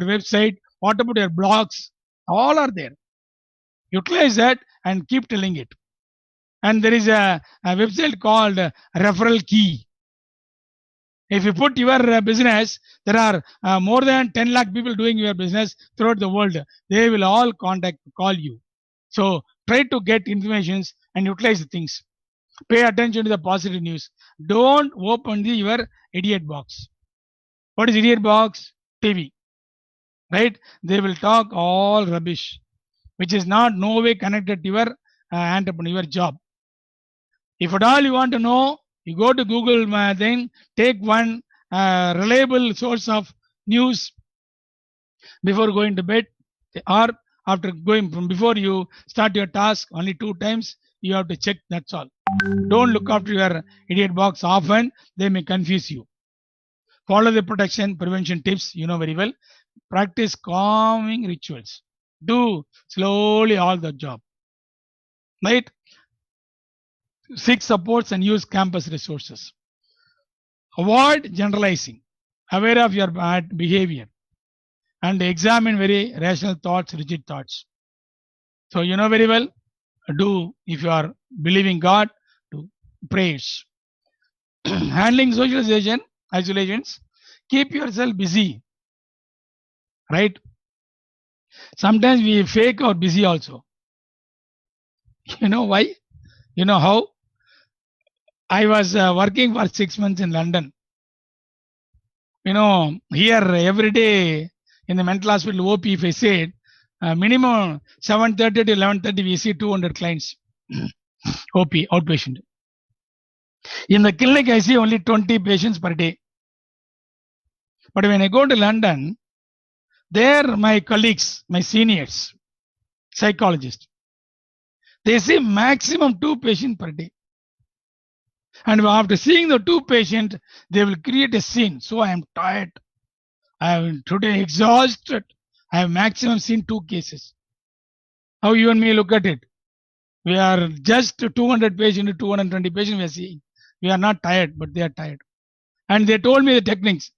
website? What about your blogs? All are there. Utilize that and keep telling it. And there is a website called Referral Key. If you put your business, there are more than 10 lakh people doing your business throughout the world. They will all call you. So try to get information and utilize the things. Pay attention to the positive news. Don't open your idiot box. What is idiot box? TV. Right? They will talk all rubbish, which is not no way connected to your entrepreneur job. If at all you want to know, you go to Google thing, take one reliable source of news before going to bed, or after going from before you start your task, only 2 times you have to check. That's all. Don't look after your idiot box often, they may confuse you. Follow the protection prevention tips, you know very well. Practice calming rituals. Do slowly all the job. Right? Seek supports and use campus resources. Avoid generalizing. Aware of your bad behavior. And examine very rational thoughts, rigid thoughts. So you know very well, do, if you are believing God, do prayers. Handling socialization, isolations, keep yourself busy. Right? Sometimes we fake our busy also. You know why? You know how? I was working for 6 months in London. You know, here every day in the mental hospital OP, if I said minimum 7:30 to 11:30, we see 200 clients. OP, outpatient. In the clinic, I see only 20 patients per day. But when I go to London, there my colleagues, my seniors, psychologists, they see maximum 2 patients per day. And after seeing the 2 patients, they will create a scene. So I am tired. I am today exhausted. I have maximum seen 2 cases. How you and me look at it? We are just 200 patients to 220 patients we are seeing. We are not tired, but they are tired. And they told me the techniques.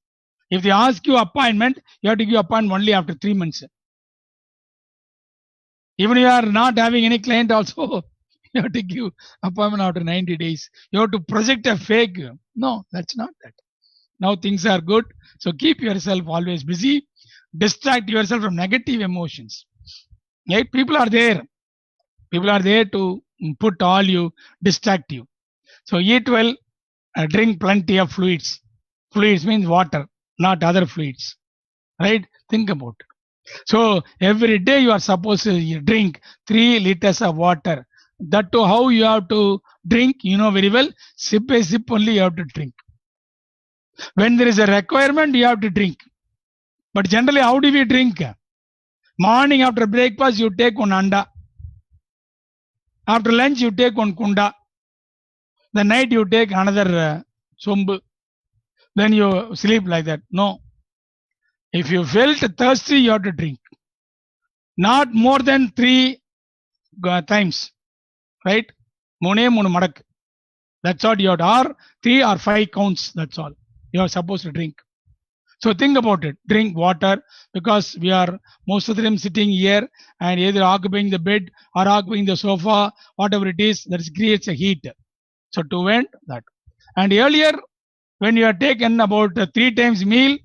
If they ask you appointment, you have to give appointment only after 3 months. Even if you are not having any client also, you have to give appointment after 90 days. You have to project a fake. No, that's not that. Now things are good. So keep yourself always busy. Distract yourself from negative emotions. Right? People are there. People are there to put all you, distract you. So eat well, drink plenty of fluids. Fluids means water, not other fluids. Right? Think about it. So every day you are supposed to drink 3 liters of water. That to how you have to drink, you know very well. Sip by sip only you have to drink. When there is a requirement, you have to drink. But generally, how do we drink? Morning after breakfast, you take one anda. After lunch, you take one kunda. The night you take another sombu. Then you sleep like that. No. If you felt thirsty, you have to drink. Not more than 3 times. Right? Mune madak. That's all you have to. Or 3 or 5 counts. That's all. You are supposed to drink. So think about it. Drink water, because we are most of the time sitting here and either occupying the bed or occupying the sofa, whatever it is, that creates a heat. So to prevent that. And earlier, when you are taken about 3 times meal,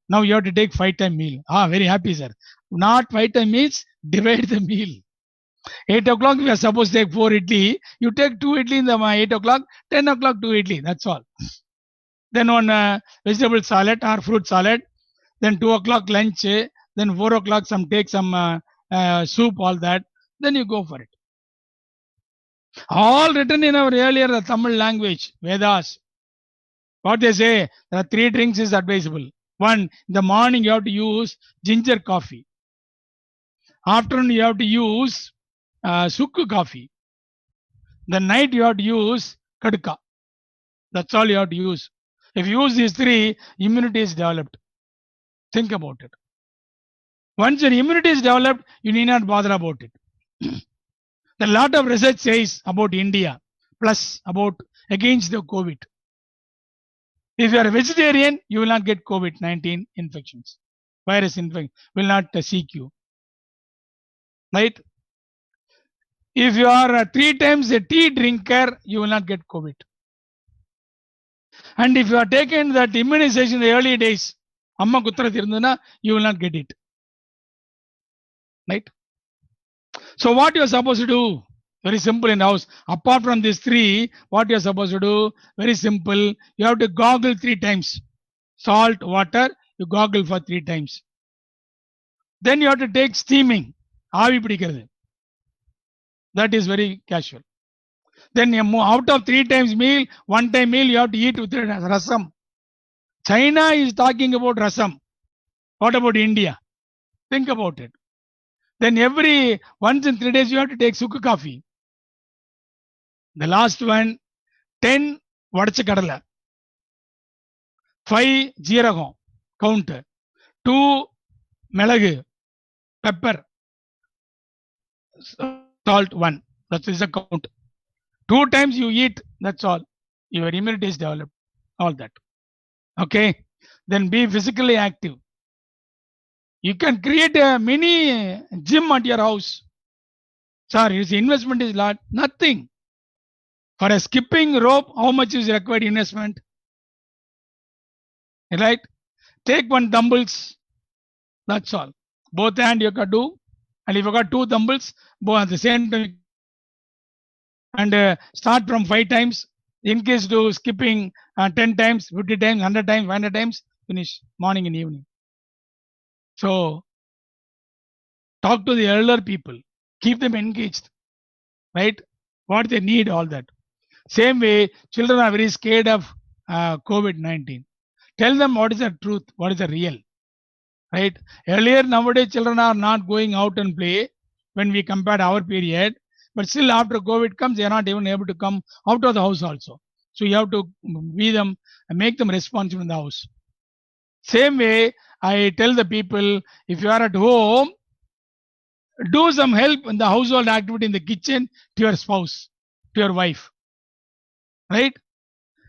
now you have to take 5 times meal. Very happy, sir. Not 5 times meals, divide the meal. 8 o'clock, we are supposed to take 4 idli. You take 2 idli in the 8 o'clock, 10 o'clock 2 idli. That's all. Then on vegetable salad or fruit salad. Then 2 o'clock lunch. Then 4 o'clock take some soup, all that. Then you go for it. All written in our earlier Tamil language, Vedas. What they say, there are 3 drinks is advisable. 1, in the morning you have to use ginger coffee. Afternoon you have to use sukku coffee. The night you have to use kadka. That's all you have to use. If you use these 3, immunity is developed. Think about it. Once your immunity is developed, you need not bother about it. A lot of research says about India, plus about against the COVID. If you are a vegetarian, you will not get COVID-19 infections. Virus infection will not seek you. Right? If you are 3 times a tea drinker, you will not get COVID. And if you are taken that immunization in the early days, amma kutra tirunduna, you will not get it. Right? So what you are supposed to do? Very simple in the house. Apart from these 3, what you are supposed to do? Very simple. You have to gargle 3 times. Salt, water, you gargle for 3 times. Then you have to take steaming. Aavi pidikkirathu. That is very casual. Then out of 3 times meal, 1 time meal you have to eat with rasam. China is talking about rasam. What about India? Think about it. Then every once in 3 days you have to take sukku coffee. The last one, 10 vadacha kadala, 5 jeeragam, count, 2 melagu, pepper, salt 1. That is the count. 2 times you eat, that's all. Your immunity is developed. All that. Okay. Then be physically active. You can create a mini gym at your house. Sorry, its investment is nothing. For a skipping rope, how much is required investment? Right? Take 1 dumbbells. That's all. Both hand you can do. And if you got 2 dumbbells, both at the same time. And start from 5 times. Increase to skipping 10 times, 50 times, 100 times, 500 times. Finish morning and evening. So, talk to the elder people. Keep them engaged. Right? What they need, all that. Same way, children are very scared of COVID-19. Tell them what is the truth, what is the real. Right? Earlier, nowadays, children are not going out and play when we compare our period. But still, after COVID comes, they are not even able to come out of the house also. So you have to be them and make them responsible in the house. Same way, I tell the people, if you are at home, do some help in the household activity in the kitchen to your spouse, to your wife. Right?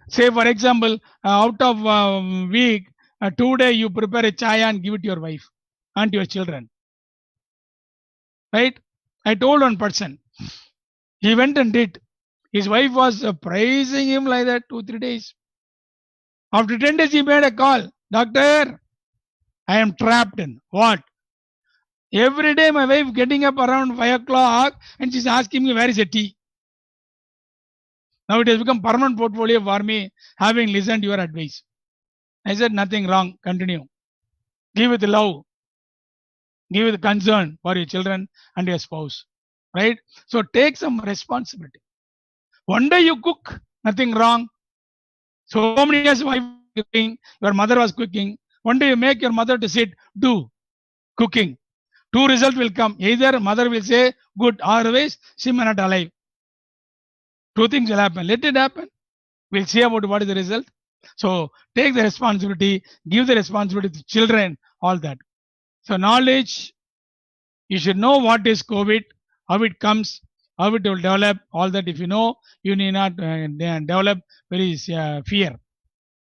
Say, for example, out of week, 2 days you prepare a chai and give it to your wife and to your children. Right? I told one person, he went and did. His wife was praising him like that 2-3 days. After 10 days, he made a call. Doctor, I am trapped in what? Every day my wife getting up around 5 o'clock and she's asking me, where is the tea? Now it has become permanent portfolio for me, having listened to your advice. I said, nothing wrong. Continue. Give with love. Give with concern for your children and your spouse. Right? So take some responsibility. One day you cook, nothing wrong. So many years wife cooking, your mother was cooking. One day you make your mother to sit, do cooking. 2 results will come. Either mother will say good, otherwise she may not alive. 2 things will happen. Let it happen. We'll see about what is the result. So take the responsibility, give the responsibility to children, all that. So knowledge, you should know what is COVID, how it comes, how it will develop, all that. If you know, you need not develop very fear.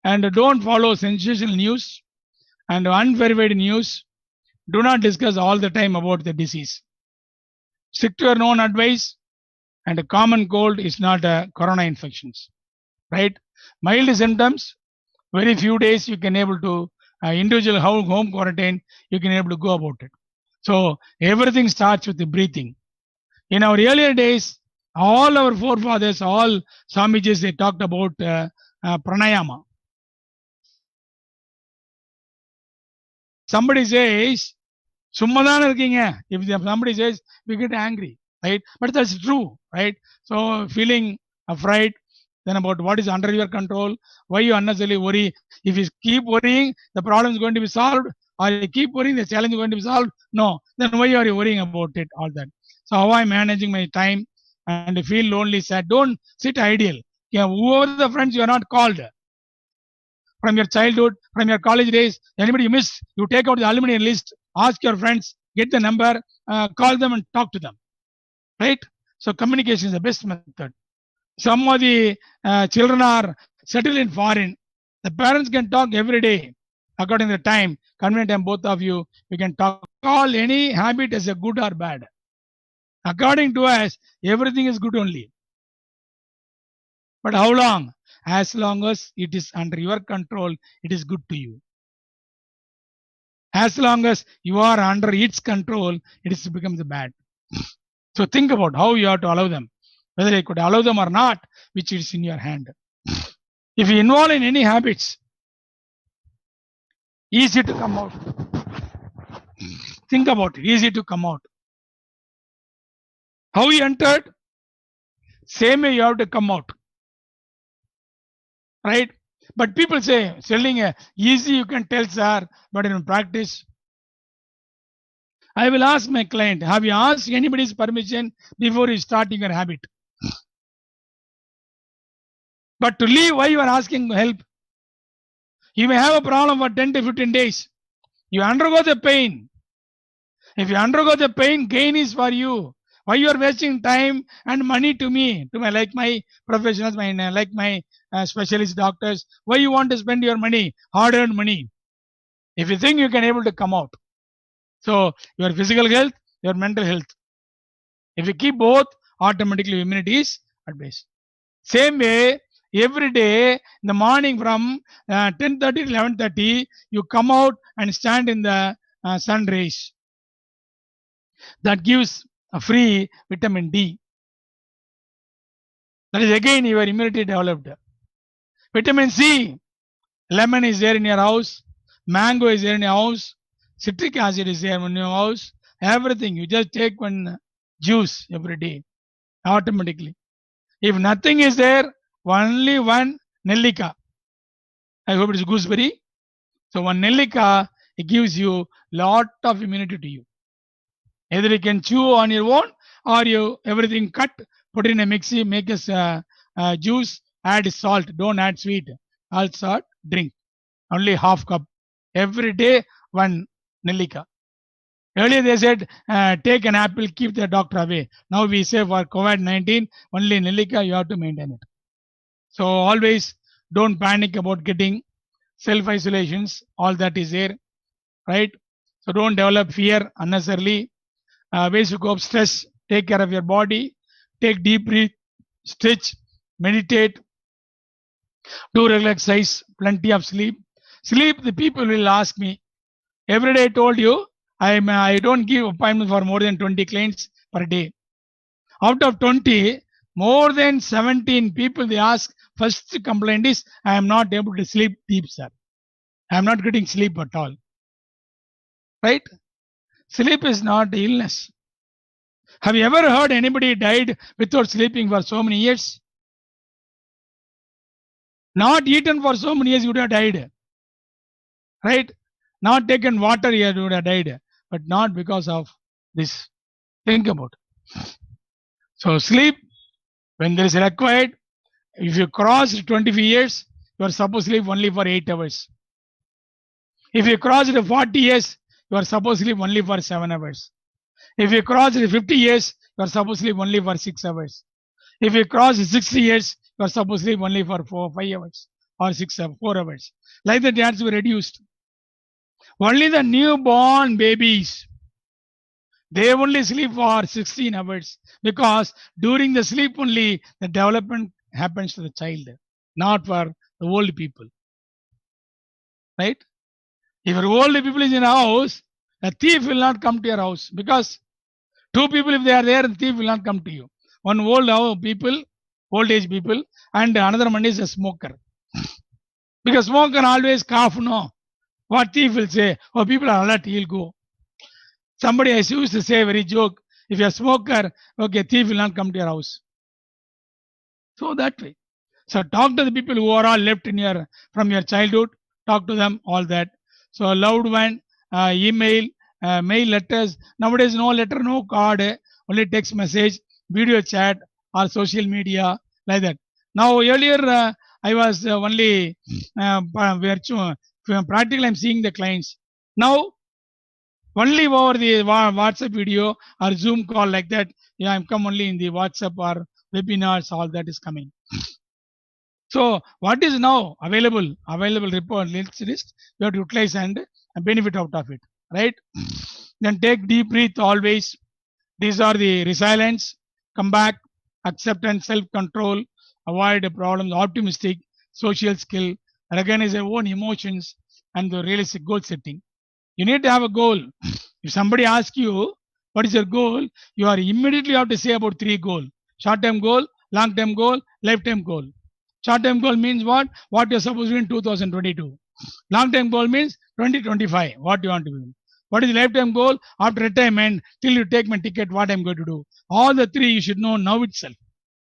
And don't follow sensational news and unverified news. Do not discuss all the time about the disease. Stick to your known advice. And a common cold is not a corona infections. Right? Mild symptoms, very few days you can able to individual home quarantine, you can able to go about it. So everything starts with the breathing. In our earlier days, all our forefathers, all Swamijis, they talked about pranayama. Somebody says, if somebody says, we get angry, right? But that's true, right? So feeling afraid, then about what is under your control, why you unnecessarily worry. If you keep worrying, the problem is going to be solved, or you keep worrying, the challenge is going to be solved. No, then why are you worrying about it? All that. So how I'm managing my time and feel lonely, sad. Don't sit idle. Yeah, whoever the friends you are not called from your childhood, from your college days, anybody you miss, you take out the alumni list, ask your friends, get the number, call them and talk to them. Right? So communication is the best method. Some of the children are settled in foreign. The parents can talk every day according to the time, convenient time, both of you, we can talk. Call any habit as a good or bad. According to us, everything is good only. But how long? As long as it is under your control, it is good to you. As long as you are under its control, it is becomes bad. So think about how you have to allow them. Whether you could allow them or not, which is in your hand. If you involve in any habits, easy to come out. Think about it, easy to come out. How you entered, same way you have to come out. Right? But people say, selling easy you can tell, sir, but in practice, I will ask my client, have you asked anybody's permission before you starting your habit? But to leave, why you are asking help? You may have a problem for 10 to 15 days. You undergo the pain. If you undergo the pain, gain is for you. Why you are wasting time and money to me, to my like my professionals, like my specialist doctors? Why you want to spend your money, hard-earned money, if you think you can able to come out? So your physical health, your mental health. If you keep both, automatically immunity is at base. Same way, every day in the morning from 10:30 to 11:30, you come out and stand in the sun rays. That gives a free vitamin D. That is again your immunity developed. Vitamin C, lemon is there in your house, mango is there in your house, citric acid is there in your house, everything. You just take one juice every day, automatically. If nothing is there, only one Nellika. I hope it is gooseberry. So one Nellika, it gives you lot of immunity to you. Either you can chew on your own, or you everything cut, put in a mixie, make a juice, add salt, don't add sweet. All salt, drink. Only half cup. Every day, one Nellika. Earlier they said, take an apple, keep the doctor away. Now we say for COVID-19, only Nellika, you have to maintain it. So always don't panic about getting self-isolations. All that is there, right? So don't develop fear unnecessarily. Ways to cope, stress, take care of your body, take deep breath, stretch, meditate, do regular exercise, plenty of sleep. Sleep, the people will ask me. Every day I told you, I don't give appointment for more than 20 clients per day. Out of 20, more than 17 people they ask, first complaint is, I am not able to sleep deep, sir. I am not getting sleep at all. Right? Sleep is not illness. Have you ever heard anybody died without sleeping for so many years? Not eaten for so many years, you would have died. Right? Not taken water, you would have died. But not because of this. Think about it. So sleep, when there is required, if you cross 25 years, you are supposed to sleep only for 8 hours. If you cross 40 years, you are supposed to sleep only for 7 hours. If you cross 50 years, you are supposed to sleep only for 6 hours. If you cross 60 years, you are supposed to sleep only for 5 hours or 4 hours. Like that, that's reduced. Only the newborn babies, they only sleep for 16 hours because during the sleep only the development happens to the child, not for the old people. Right? If your old people is in a house, a thief will not come to your house because two people, if they are there, the thief will not come to you. One old age people, and another one is a smoker. Because smoker always cough, no. What thief will say? Oh, people are alert, he'll go. Somebody has used to say very joke, if you're a smoker, okay, thief will not come to your house. So that way. So talk to the people who are all left in your from your childhood, talk to them, all that. So a loved one, email, mail letters. Nowadays, no letter, no card, only text message, video chat, or social media, like that. Now, earlier, I was only practically I'm seeing the clients. Now, only over the WhatsApp video or Zoom call like that. Yeah, I'm come only in the WhatsApp or webinars, all that is coming. So what is now available report list, you have to utilize and benefit out of it, right? Then take deep breath always. These are the resilience, come back, acceptance, self-control, avoid problems, optimistic, social skill, recognize your own emotions, and the realistic goal setting. You need to have a goal. If somebody asks you, what is your goal? You are immediately have to say about 3 goals. Short-term goal, long-term goal, lifetime goal. Short-term goal means what? What you're supposed to do in 2022. Long-term goal means 2025. What you want to do. What is the lifetime goal? After retirement, till you take my ticket, what I'm going to do. All the 3 you should know now itself.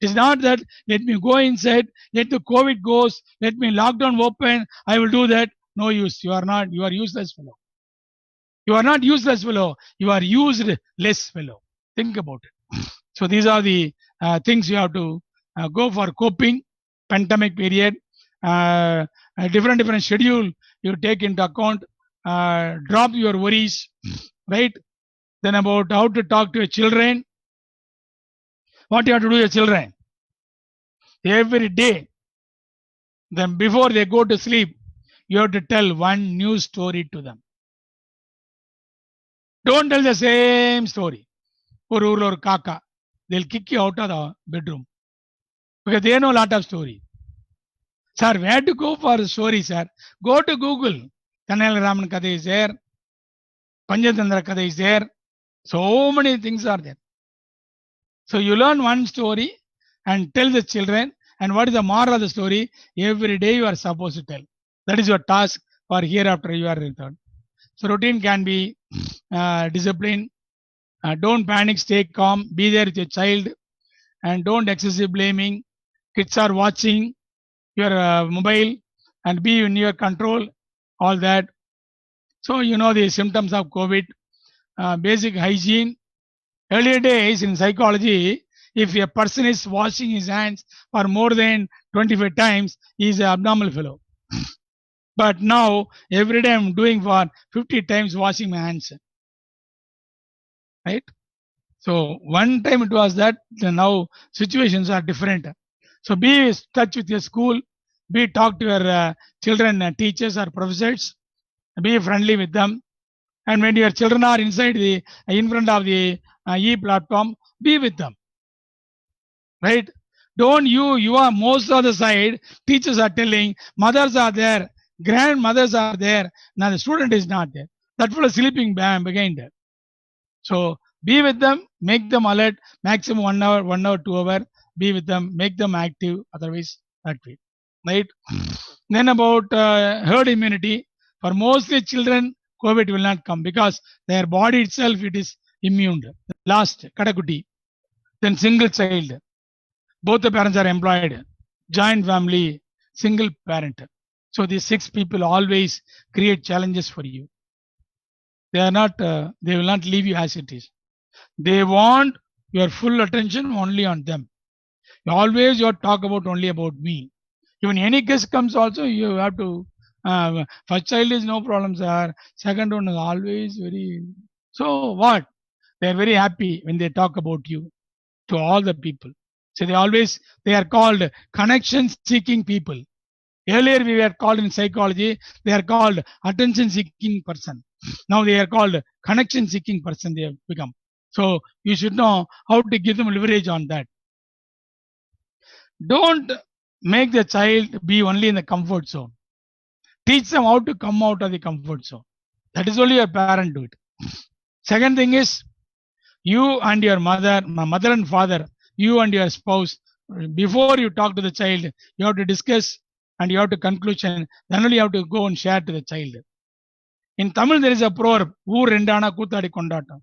It's not that let me go inside, let the COVID goes, let me lockdown open, I will do that. No use. You are useless fellow. You are not useless fellow. You are used less fellow. Think about it. So these are the things you have to go for coping, pandemic period, different schedule you take into account, drop your worries, right? Then about how to talk to your children, what you have to do with your children every day. Then before they go to sleep, you have to tell one new story to them. Don't tell the same story. ஒரு ஊர்ல ஒரு காக்கா, they'll kick you out of the bedroom because they know a lot of story. Sir, where to go for story, sir? Go to Google. Kanayal Raman Kada is there. Panjatandra Kada is there. So many things are there. So you learn one story and tell the children, and what is the moral of the story? Every day you are supposed to tell. That is your task for hereafter you are returned. So routine can be discipline. Don't panic, stay calm, be there with your child, and don't excessive blaming. Kids are watching your mobile and be in your control, all that. So you know the symptoms of COVID, basic hygiene. Earlier days in psychology, if a person is washing his hands for more than 25 times, he is an abnormal fellow. But now, every day I'm doing for 50 times washing my hands. Right? So one time it was that, now situations are different. So be in touch with your school, be talk to your children, teachers or professors, be friendly with them. And when your children are inside in front of the e-platform, be with them. Right? Don't you are most of the side, teachers are telling, mothers are there, grandmothers are there, now the student is not there. That fellow sleeping behind there. So be with them, make them alert, maximum 1 hour, 2 hour, be with them, make them active, otherwise that way. Right? Then about herd immunity, for mostly children, COVID will not come because their body itself, it is immune. Last, Katakuti. Then single child. Both the parents are employed. Joint family, single parent. So these 6 people always create challenges for you. They are not, they will not leave you as it is. They want your full attention only on them. Always you talk about only about me. Even any guest comes also, you have to, first child is no problem, sir. Second one is always very, so what? They are very happy when they talk about you to all the people. So they are called connection seeking people. Earlier we were called in psychology, they are called attention seeking person. Now they are called connection seeking person they have become. So you should know how to give them leverage on that. Don't make the child be only in the comfort zone. Teach them how to come out of the comfort zone. That is only your parent do it. Second thing is, you and your mother and father, you and your spouse, before you talk to the child, you have to discuss and you have to conclusion, then only you have to go and share to the child. In Tamil, there is a proverb, rendana koothadi kondatam.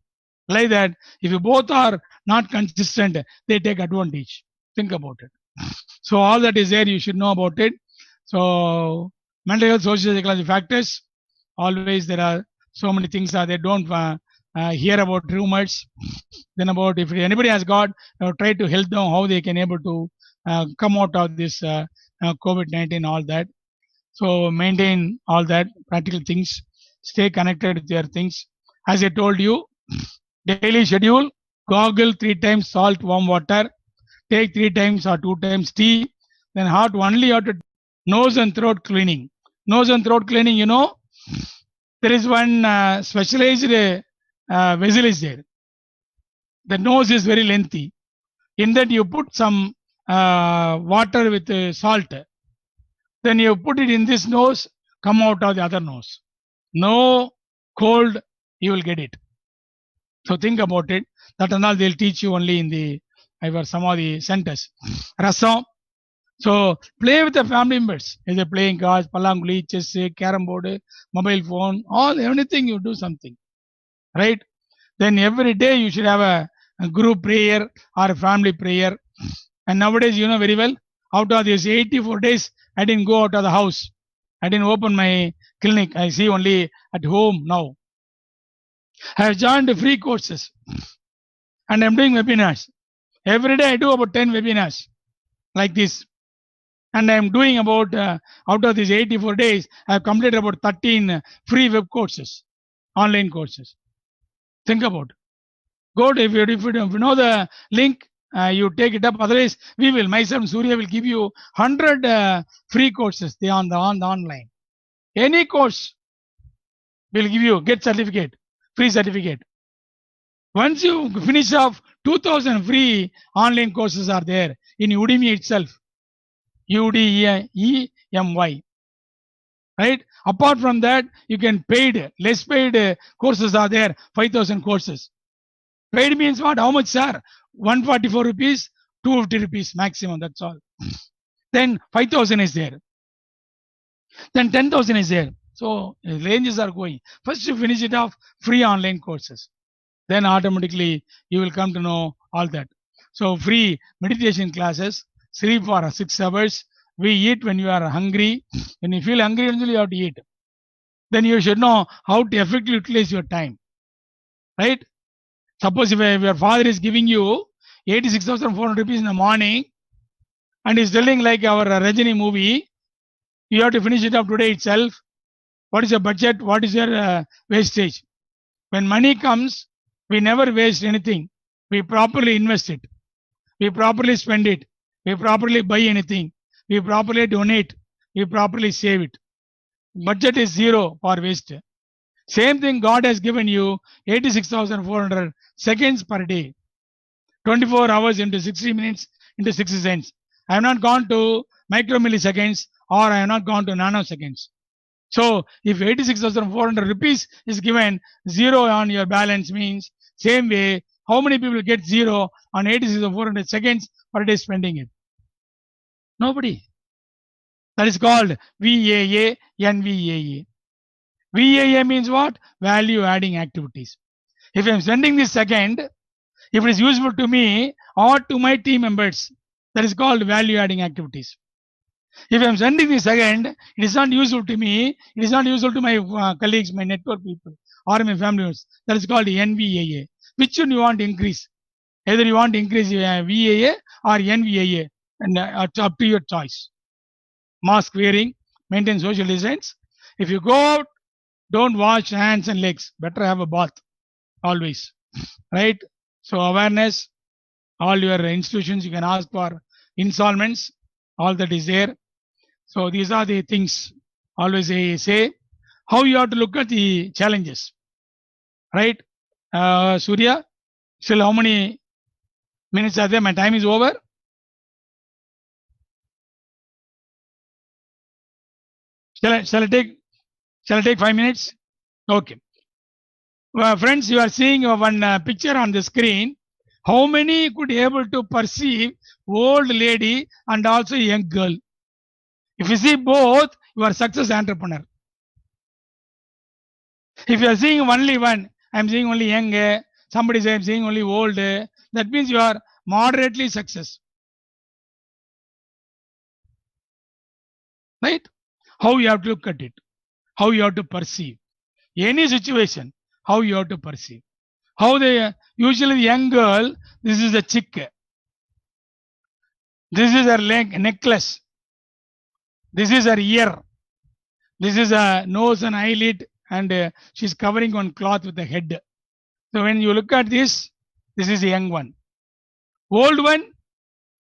Like that, if you both are not consistent, they take advantage. Think about it. So all that is there, you should know about it. So mental health, social psychology factors, always there are so many things are there. Don't hear about rumors. Then about if anybody has got, try to help them how they can able to come out of this COVID-19, all that. So maintain all that practical things. Stay connected with your things. As I told you, daily schedule, gargle 3 times salt, warm water. Take 3 times or 2 times tea. then heart only you have to nose and throat cleaning. Nose and throat cleaning, you know, there is one specialized vessel is there. The nose is very lengthy. In that you put some water with salt. Then you put it in this nose, come out of the other nose. No cold, you will get it. So think about it. That and all they'll teach you only in the some of the centers. Rasam. So play with the family members. Either playing cards, palanguli, chess, carom board, mobile phone, all anything you do something. Right? Then every day you should have a group prayer or a family prayer. And nowadays, you know very well, out of these 84 days, I didn't go out of the house. I didn't open my clinic. I see only at home now. I have joined free courses and I'm doing webinars. Every day I do about 10 webinars like this. And I'm doing about, out of these 84 days, I have completed about 13 free web courses, online courses. Think about it. Go to, if you know the link, you take it up. Otherwise, we will, myself and Surya will give you 100 free courses on the online. Any course will give you, get certificate, free certificate. Once you finish off, 2000 free online courses are there in Udemy itself. UDEMY. Right? Apart from that, you can paid, less paid courses are there, 5000 courses. Paid means what? How much, sir? 144 rupees, 250 rupees maximum, that's all. Then 5000 is there. Then 10,000 is there. So ranges are going. First you finish it off, free online courses. Then automatically you will come to know all that. So free meditation classes, sleep for 6 hours. We eat when you are hungry. When you feel hungry, you have to eat. Then you should know how to effectively utilize your time. Right? Suppose if your father is giving you 86,400 rupees in the morning and is telling like our Rajini movie, you have to finish it up today itself. What is your budget? What is your wastage? When money comes, we never waste anything. We properly invest it. We properly spend it. We properly buy anything. We properly donate. We properly save it. Budget is zero for waste. Same thing God has given you 86,400 seconds per day. 24 hours into 60 minutes into 60 cents. I have not gone to micromilliseconds or I have not gone to nanoseconds. So if 86,400 rupees is given, zero on your balance means same way, how many people get zero on 86,400 seconds per day spending it? Nobody. That is called VAA, NVAA. VAA means what? Value adding activities. If I am spending this second, if it is useful to me or to my team members, that is called value adding activities. If I am sending this second, it is not useful to me, it is not useful to my colleagues, my network people, or my family members. That is called NVAA. Which one you want to increase? Either you want to increase VAA or NVAA, and it's up to your choice. Mask wearing, maintain social distance. If you go out, don't wash hands and legs. Better have a bath always. Right? So awareness, all your institutions, you can ask for installments, all that is there. So these are the things always I say. How you have to look at the challenges. Right? Surya, still how many minutes are there? My time is over. Shall I take 5 minutes? Okay. Friends, you are seeing one picture on the screen. How many could be able to perceive old lady and also young girl? If you see both, you are success entrepreneur. If you are seeing only one, I am seeing only young, somebody says I am seeing only old, that means you are moderately success. Right? How you have to look at it, how you have to perceive any situation, how you have to perceive. How they usually the young girl, this is a chick, this is her necklace, this is her ear, this is a nose and eyelid, and she's covering one cloth with the head. So when you look at this, this is a young one. Old one,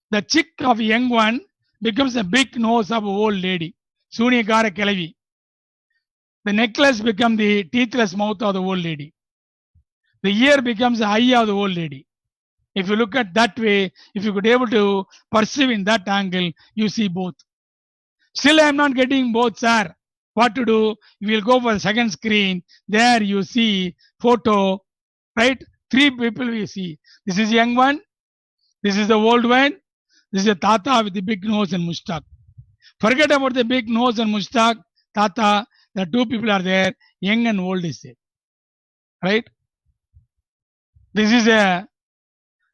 the chick of young one, becomes a big nose of an old lady. Sunyakara Kelavi. The necklace becomes the teethless mouth of the old lady. The ear becomes the eye of the old lady. If you look at that way, if you could able to perceive in that angle, you see both. Still, I am not getting both, sir. What to do? We will go for the second screen. There you see photo, right? Three people we see. This is young one. This is the old one. This is a Tata with the big nose and mustach. Forget about the big nose and mustach. Tata, the two people are there. Young and old is there. Right? This is a,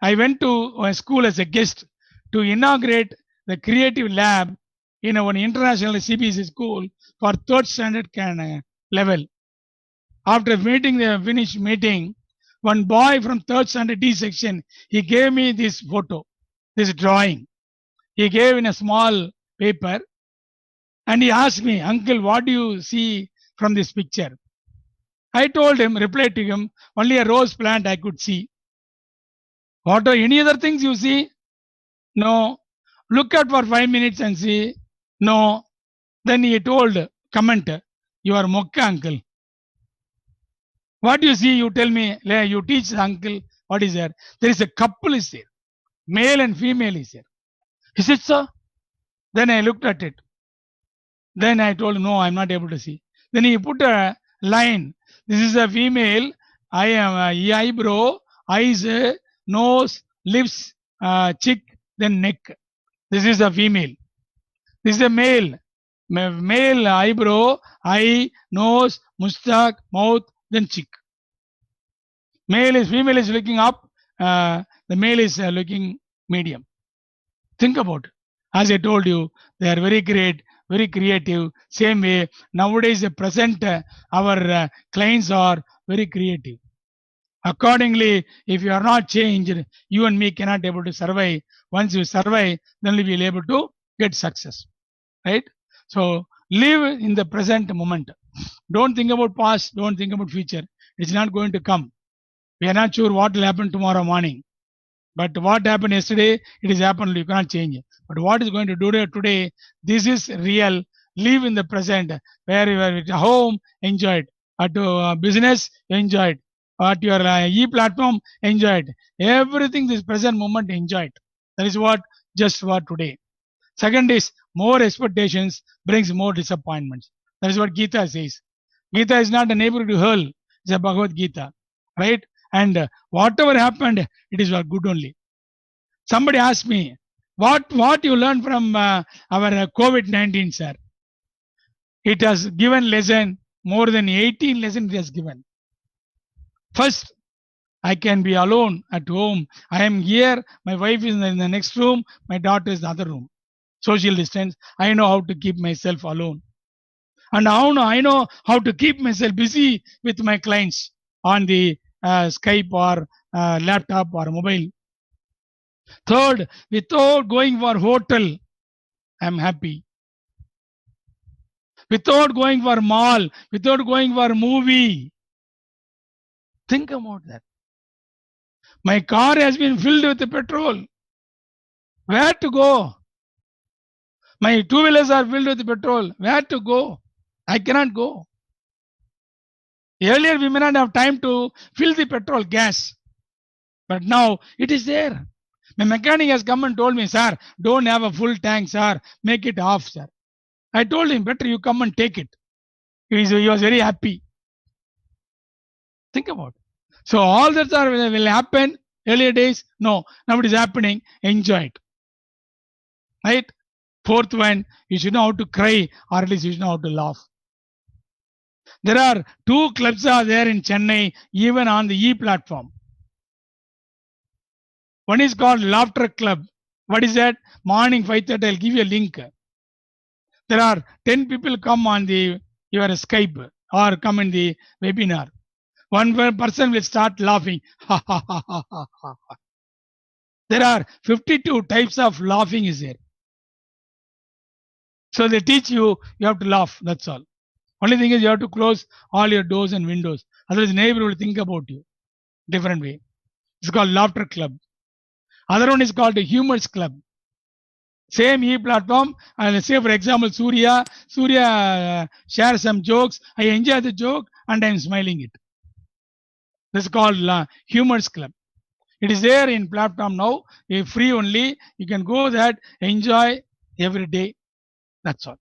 I went to a school as a guest to inaugurate the creative lab in our international CBSE school for third standard level. After meeting the finished meeting, one boy from third standard D section, he gave me this photo, this drawing. He gave in a small paper and he asked me, uncle, what do you see from this picture? I told him, replied to him, only a rose plant I could see. What are any other things you see? No. Look at for 5 minutes and see. No. Then he told, comment, you are Mokka uncle. What do you see? You tell me, you teach the uncle, what is there? There is a couple is there. Male and female is there. Is it so? Then I looked at it. Then I told him, no, I'm not able to see. Then he put a line. This is a female. I am eyebrow, eyes, nose, lips, cheek, then neck. This is a female. This is a male. Male eyebrow, eye, nose, moustache, mouth, then cheek. Female is looking up. The male is looking medium. Think about it. As I told you, they are very great, very creative. Same way, nowadays the present our clients are very creative. Accordingly, if you are not changed, you and me cannot able to survive. Once you survive, then we will be able to get success. Right? So live in the present moment. Don't think about past. Don't think about future. It's not going to come. We are not sure what will happen tomorrow morning. But what happened yesterday, it is happened. You cannot change it. But what is going to do today? This is real. Live in the present. Where you are at home, enjoy it. At business, enjoy it. At your e-platform, enjoy it. Everything this present moment, enjoy it. That is what just for today. Second is more expectations brings more disappointments. That is what Gita says. Gita is not a neighbor to hurl. It's a Bhagavad Gita, right? And whatever happened, it is for good only. Somebody asked me, what you learned from our COVID-19, sir? It has given lesson, more than 18 lessons it has given. First, I can be alone at home. I am here. My wife is in the next room. My daughter is in the other room. Social distance. I know how to keep myself alone. And I know how to keep myself busy with my clients on the Skype or laptop or mobile. Third, without going for hotel, I'm happy. Without going for mall, without going for movie. Think about that. My car has been filled with petrol. Where to go? My two-wheelers are filled with petrol. Where to go? I cannot go. Earlier, we may not have time to fill the petrol gas. But now, it is there. My mechanic has come and told me, sir, don't have a full tank, sir. Make it half, sir. I told him, better you come and take it. He was very happy. Think about it. So all that will happen earlier days. No, now it is happening. Enjoy it. Right? Fourth one, you should know how to cry, or at least you should know how to laugh. There are 2 clubs are there in Chennai, even on the e-platform. One is called Laughter Club. What is that? Morning 5:30. I'll give you a link. There are 10 people come on your Skype or come in the webinar. One person will start laughing. There are 52 types of laughing is there. So they teach you have to laugh. That's all. Only thing is you have to close all your doors and windows. Otherwise, neighbor will think about you different way. It's called Laughter Club. Other one is called the Humors Club. Same e-platform, and say for example, Surya shares some jokes. I enjoy the joke and I'm smiling it. This is called Humor's Club. It is there in platform now. Free only. You can go that, enjoy every day. That's all.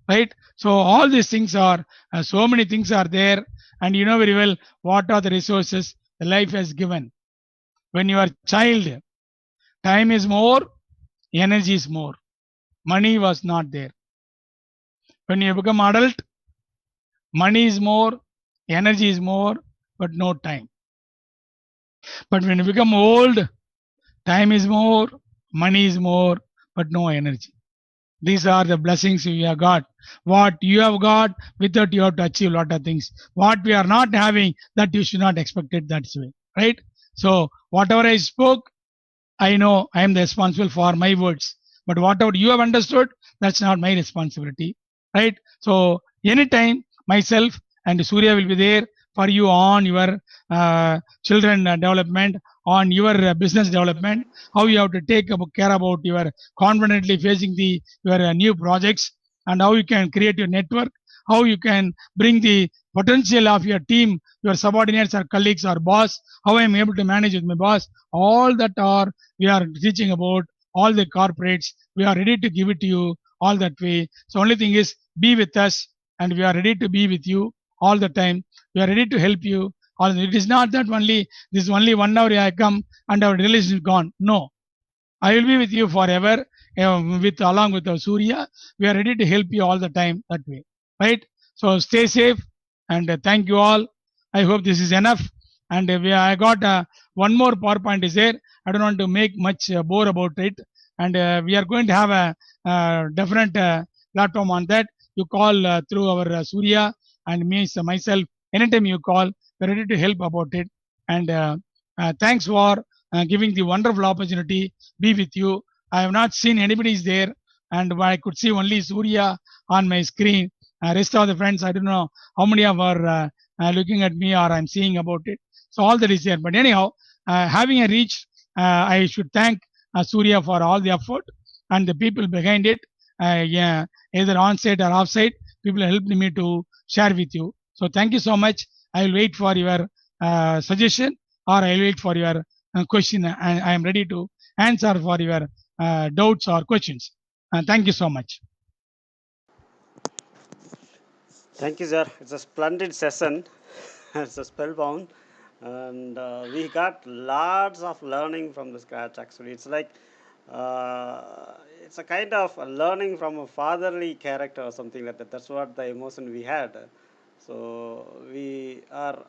Right? So all these things are, so many things are there, and you know very well what are the resources the life has given. When you are child, time is more, energy is more. Money was not there. When you become adult, money is more, energy is more, but no time. But when you become old, time is more, money is more, but no energy. These are the blessings we have got. What you have got, without you have to achieve a lot of things. What we are not having, that you should not expect it that way. Right? So whatever I spoke, I know I am the responsible for my words. But whatever you have understood, that's not my responsibility. Right? So anytime myself and Surya will be there for you on your children development, on your business development, how you have to take care about your confidently facing your new projects, and how you can create your network, how you can bring the potential of your team, your subordinates or colleagues or boss, how I am able to manage with my boss. All that are we are teaching about, all the corporates. We are ready to give it to you all that way. So only thing is be with us, and we are ready to be with you all the time. We are ready to help you. It is not that only this only 1 hour I come and our relation is gone. No, I will be with you forever. With along with our Surya, we are ready to help you all the time that way. Right? So stay safe, and thank you all. I hope this is enough. And I got one more PowerPoint is there. I don't want to make much bore about it. And we are going to have a different platform on that. You call through our Surya and me, so myself. Anytime you call, we're ready to help about it. And thanks for giving the wonderful opportunity be with you. I have not seen anybody is there, and I could see only Surya on my screen. Rest of the friends, I don't know how many of are looking at me or I'm seeing about it. So all that is there. But anyhow, having a reach, I should thank Surya for all the effort and the people behind it. Yeah, either on site or off site, people helped me to share with you. So thank you so much. I will wait for your suggestion, or I will wait for your question, and I am ready to answer for your doubts or questions. Thank you so much. Thank you, sir. It's a splendid session. It's a spellbound, and we got lots of learning from the scratch. Actually, it's a kind of a learning from a fatherly character or something like that. That's what the emotion we had. So we are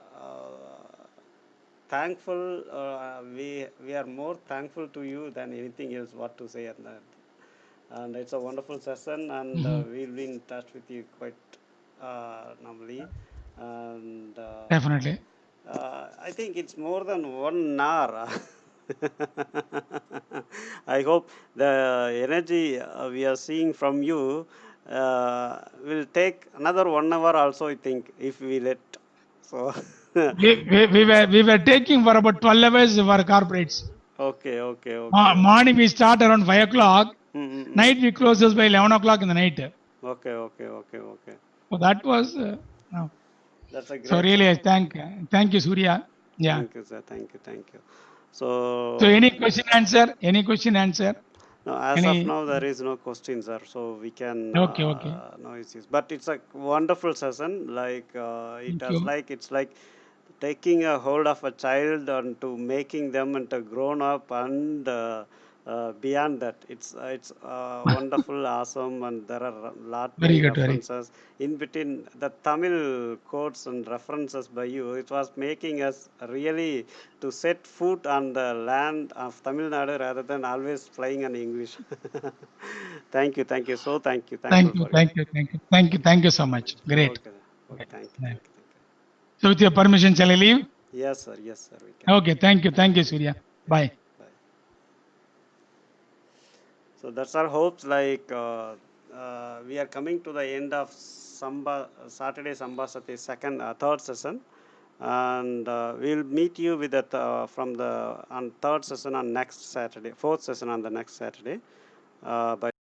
thankful. We are more thankful to you than anything else. What to say at that? And it's a wonderful session, and Mhm. we'll be in touch with you quite normally. And Definitely. I think it's more than 1 hour. I hope the energy we are seeing from you will take another 1 hour also, I think, if we let. So, We were taking for about 12 hours for corporates. okay, okay, okay. Morning we start around 5 o'clock. Mm-mm-mm. Night we closes by 11 o'clock in the night. Okay, okay, okay, okay. So that was. No. That's a So great really, I session. thank you, Surya. Yeah. Thank you, sir. Thank you, thank you. So So, any question answer? Any question answer? no, as of Any? now, there is no questions, sir. So we can Okay, okay. no issues. But it's a wonderful session. It Thank has you. it's like taking a hold of a child and to making them into grown up, and beyond that, it's wonderful, awesome, and there are a lot Very many good. Very. references in between the Tamil quotes and references by you. It was making us really to set foot on the land of Tamil Nadu rather than always flying in English. Thank you, so thank you, thankful Thank you. for you. Thank you. Thank you. Thank you. Thank you so much. Great. Okay, okay, Okay. thank you, Yeah. thank you, thank you. So with your permission, shall I leave? Yes, sir, we can. Okay. Thank you. Thank you, Surya. Yeah, Bye. bye. So that's our hopes. We are coming to the end of Saturday Samba Sati third session, and we'll meet you with from the on third session on next Saturday, fourth session on the next Saturday. by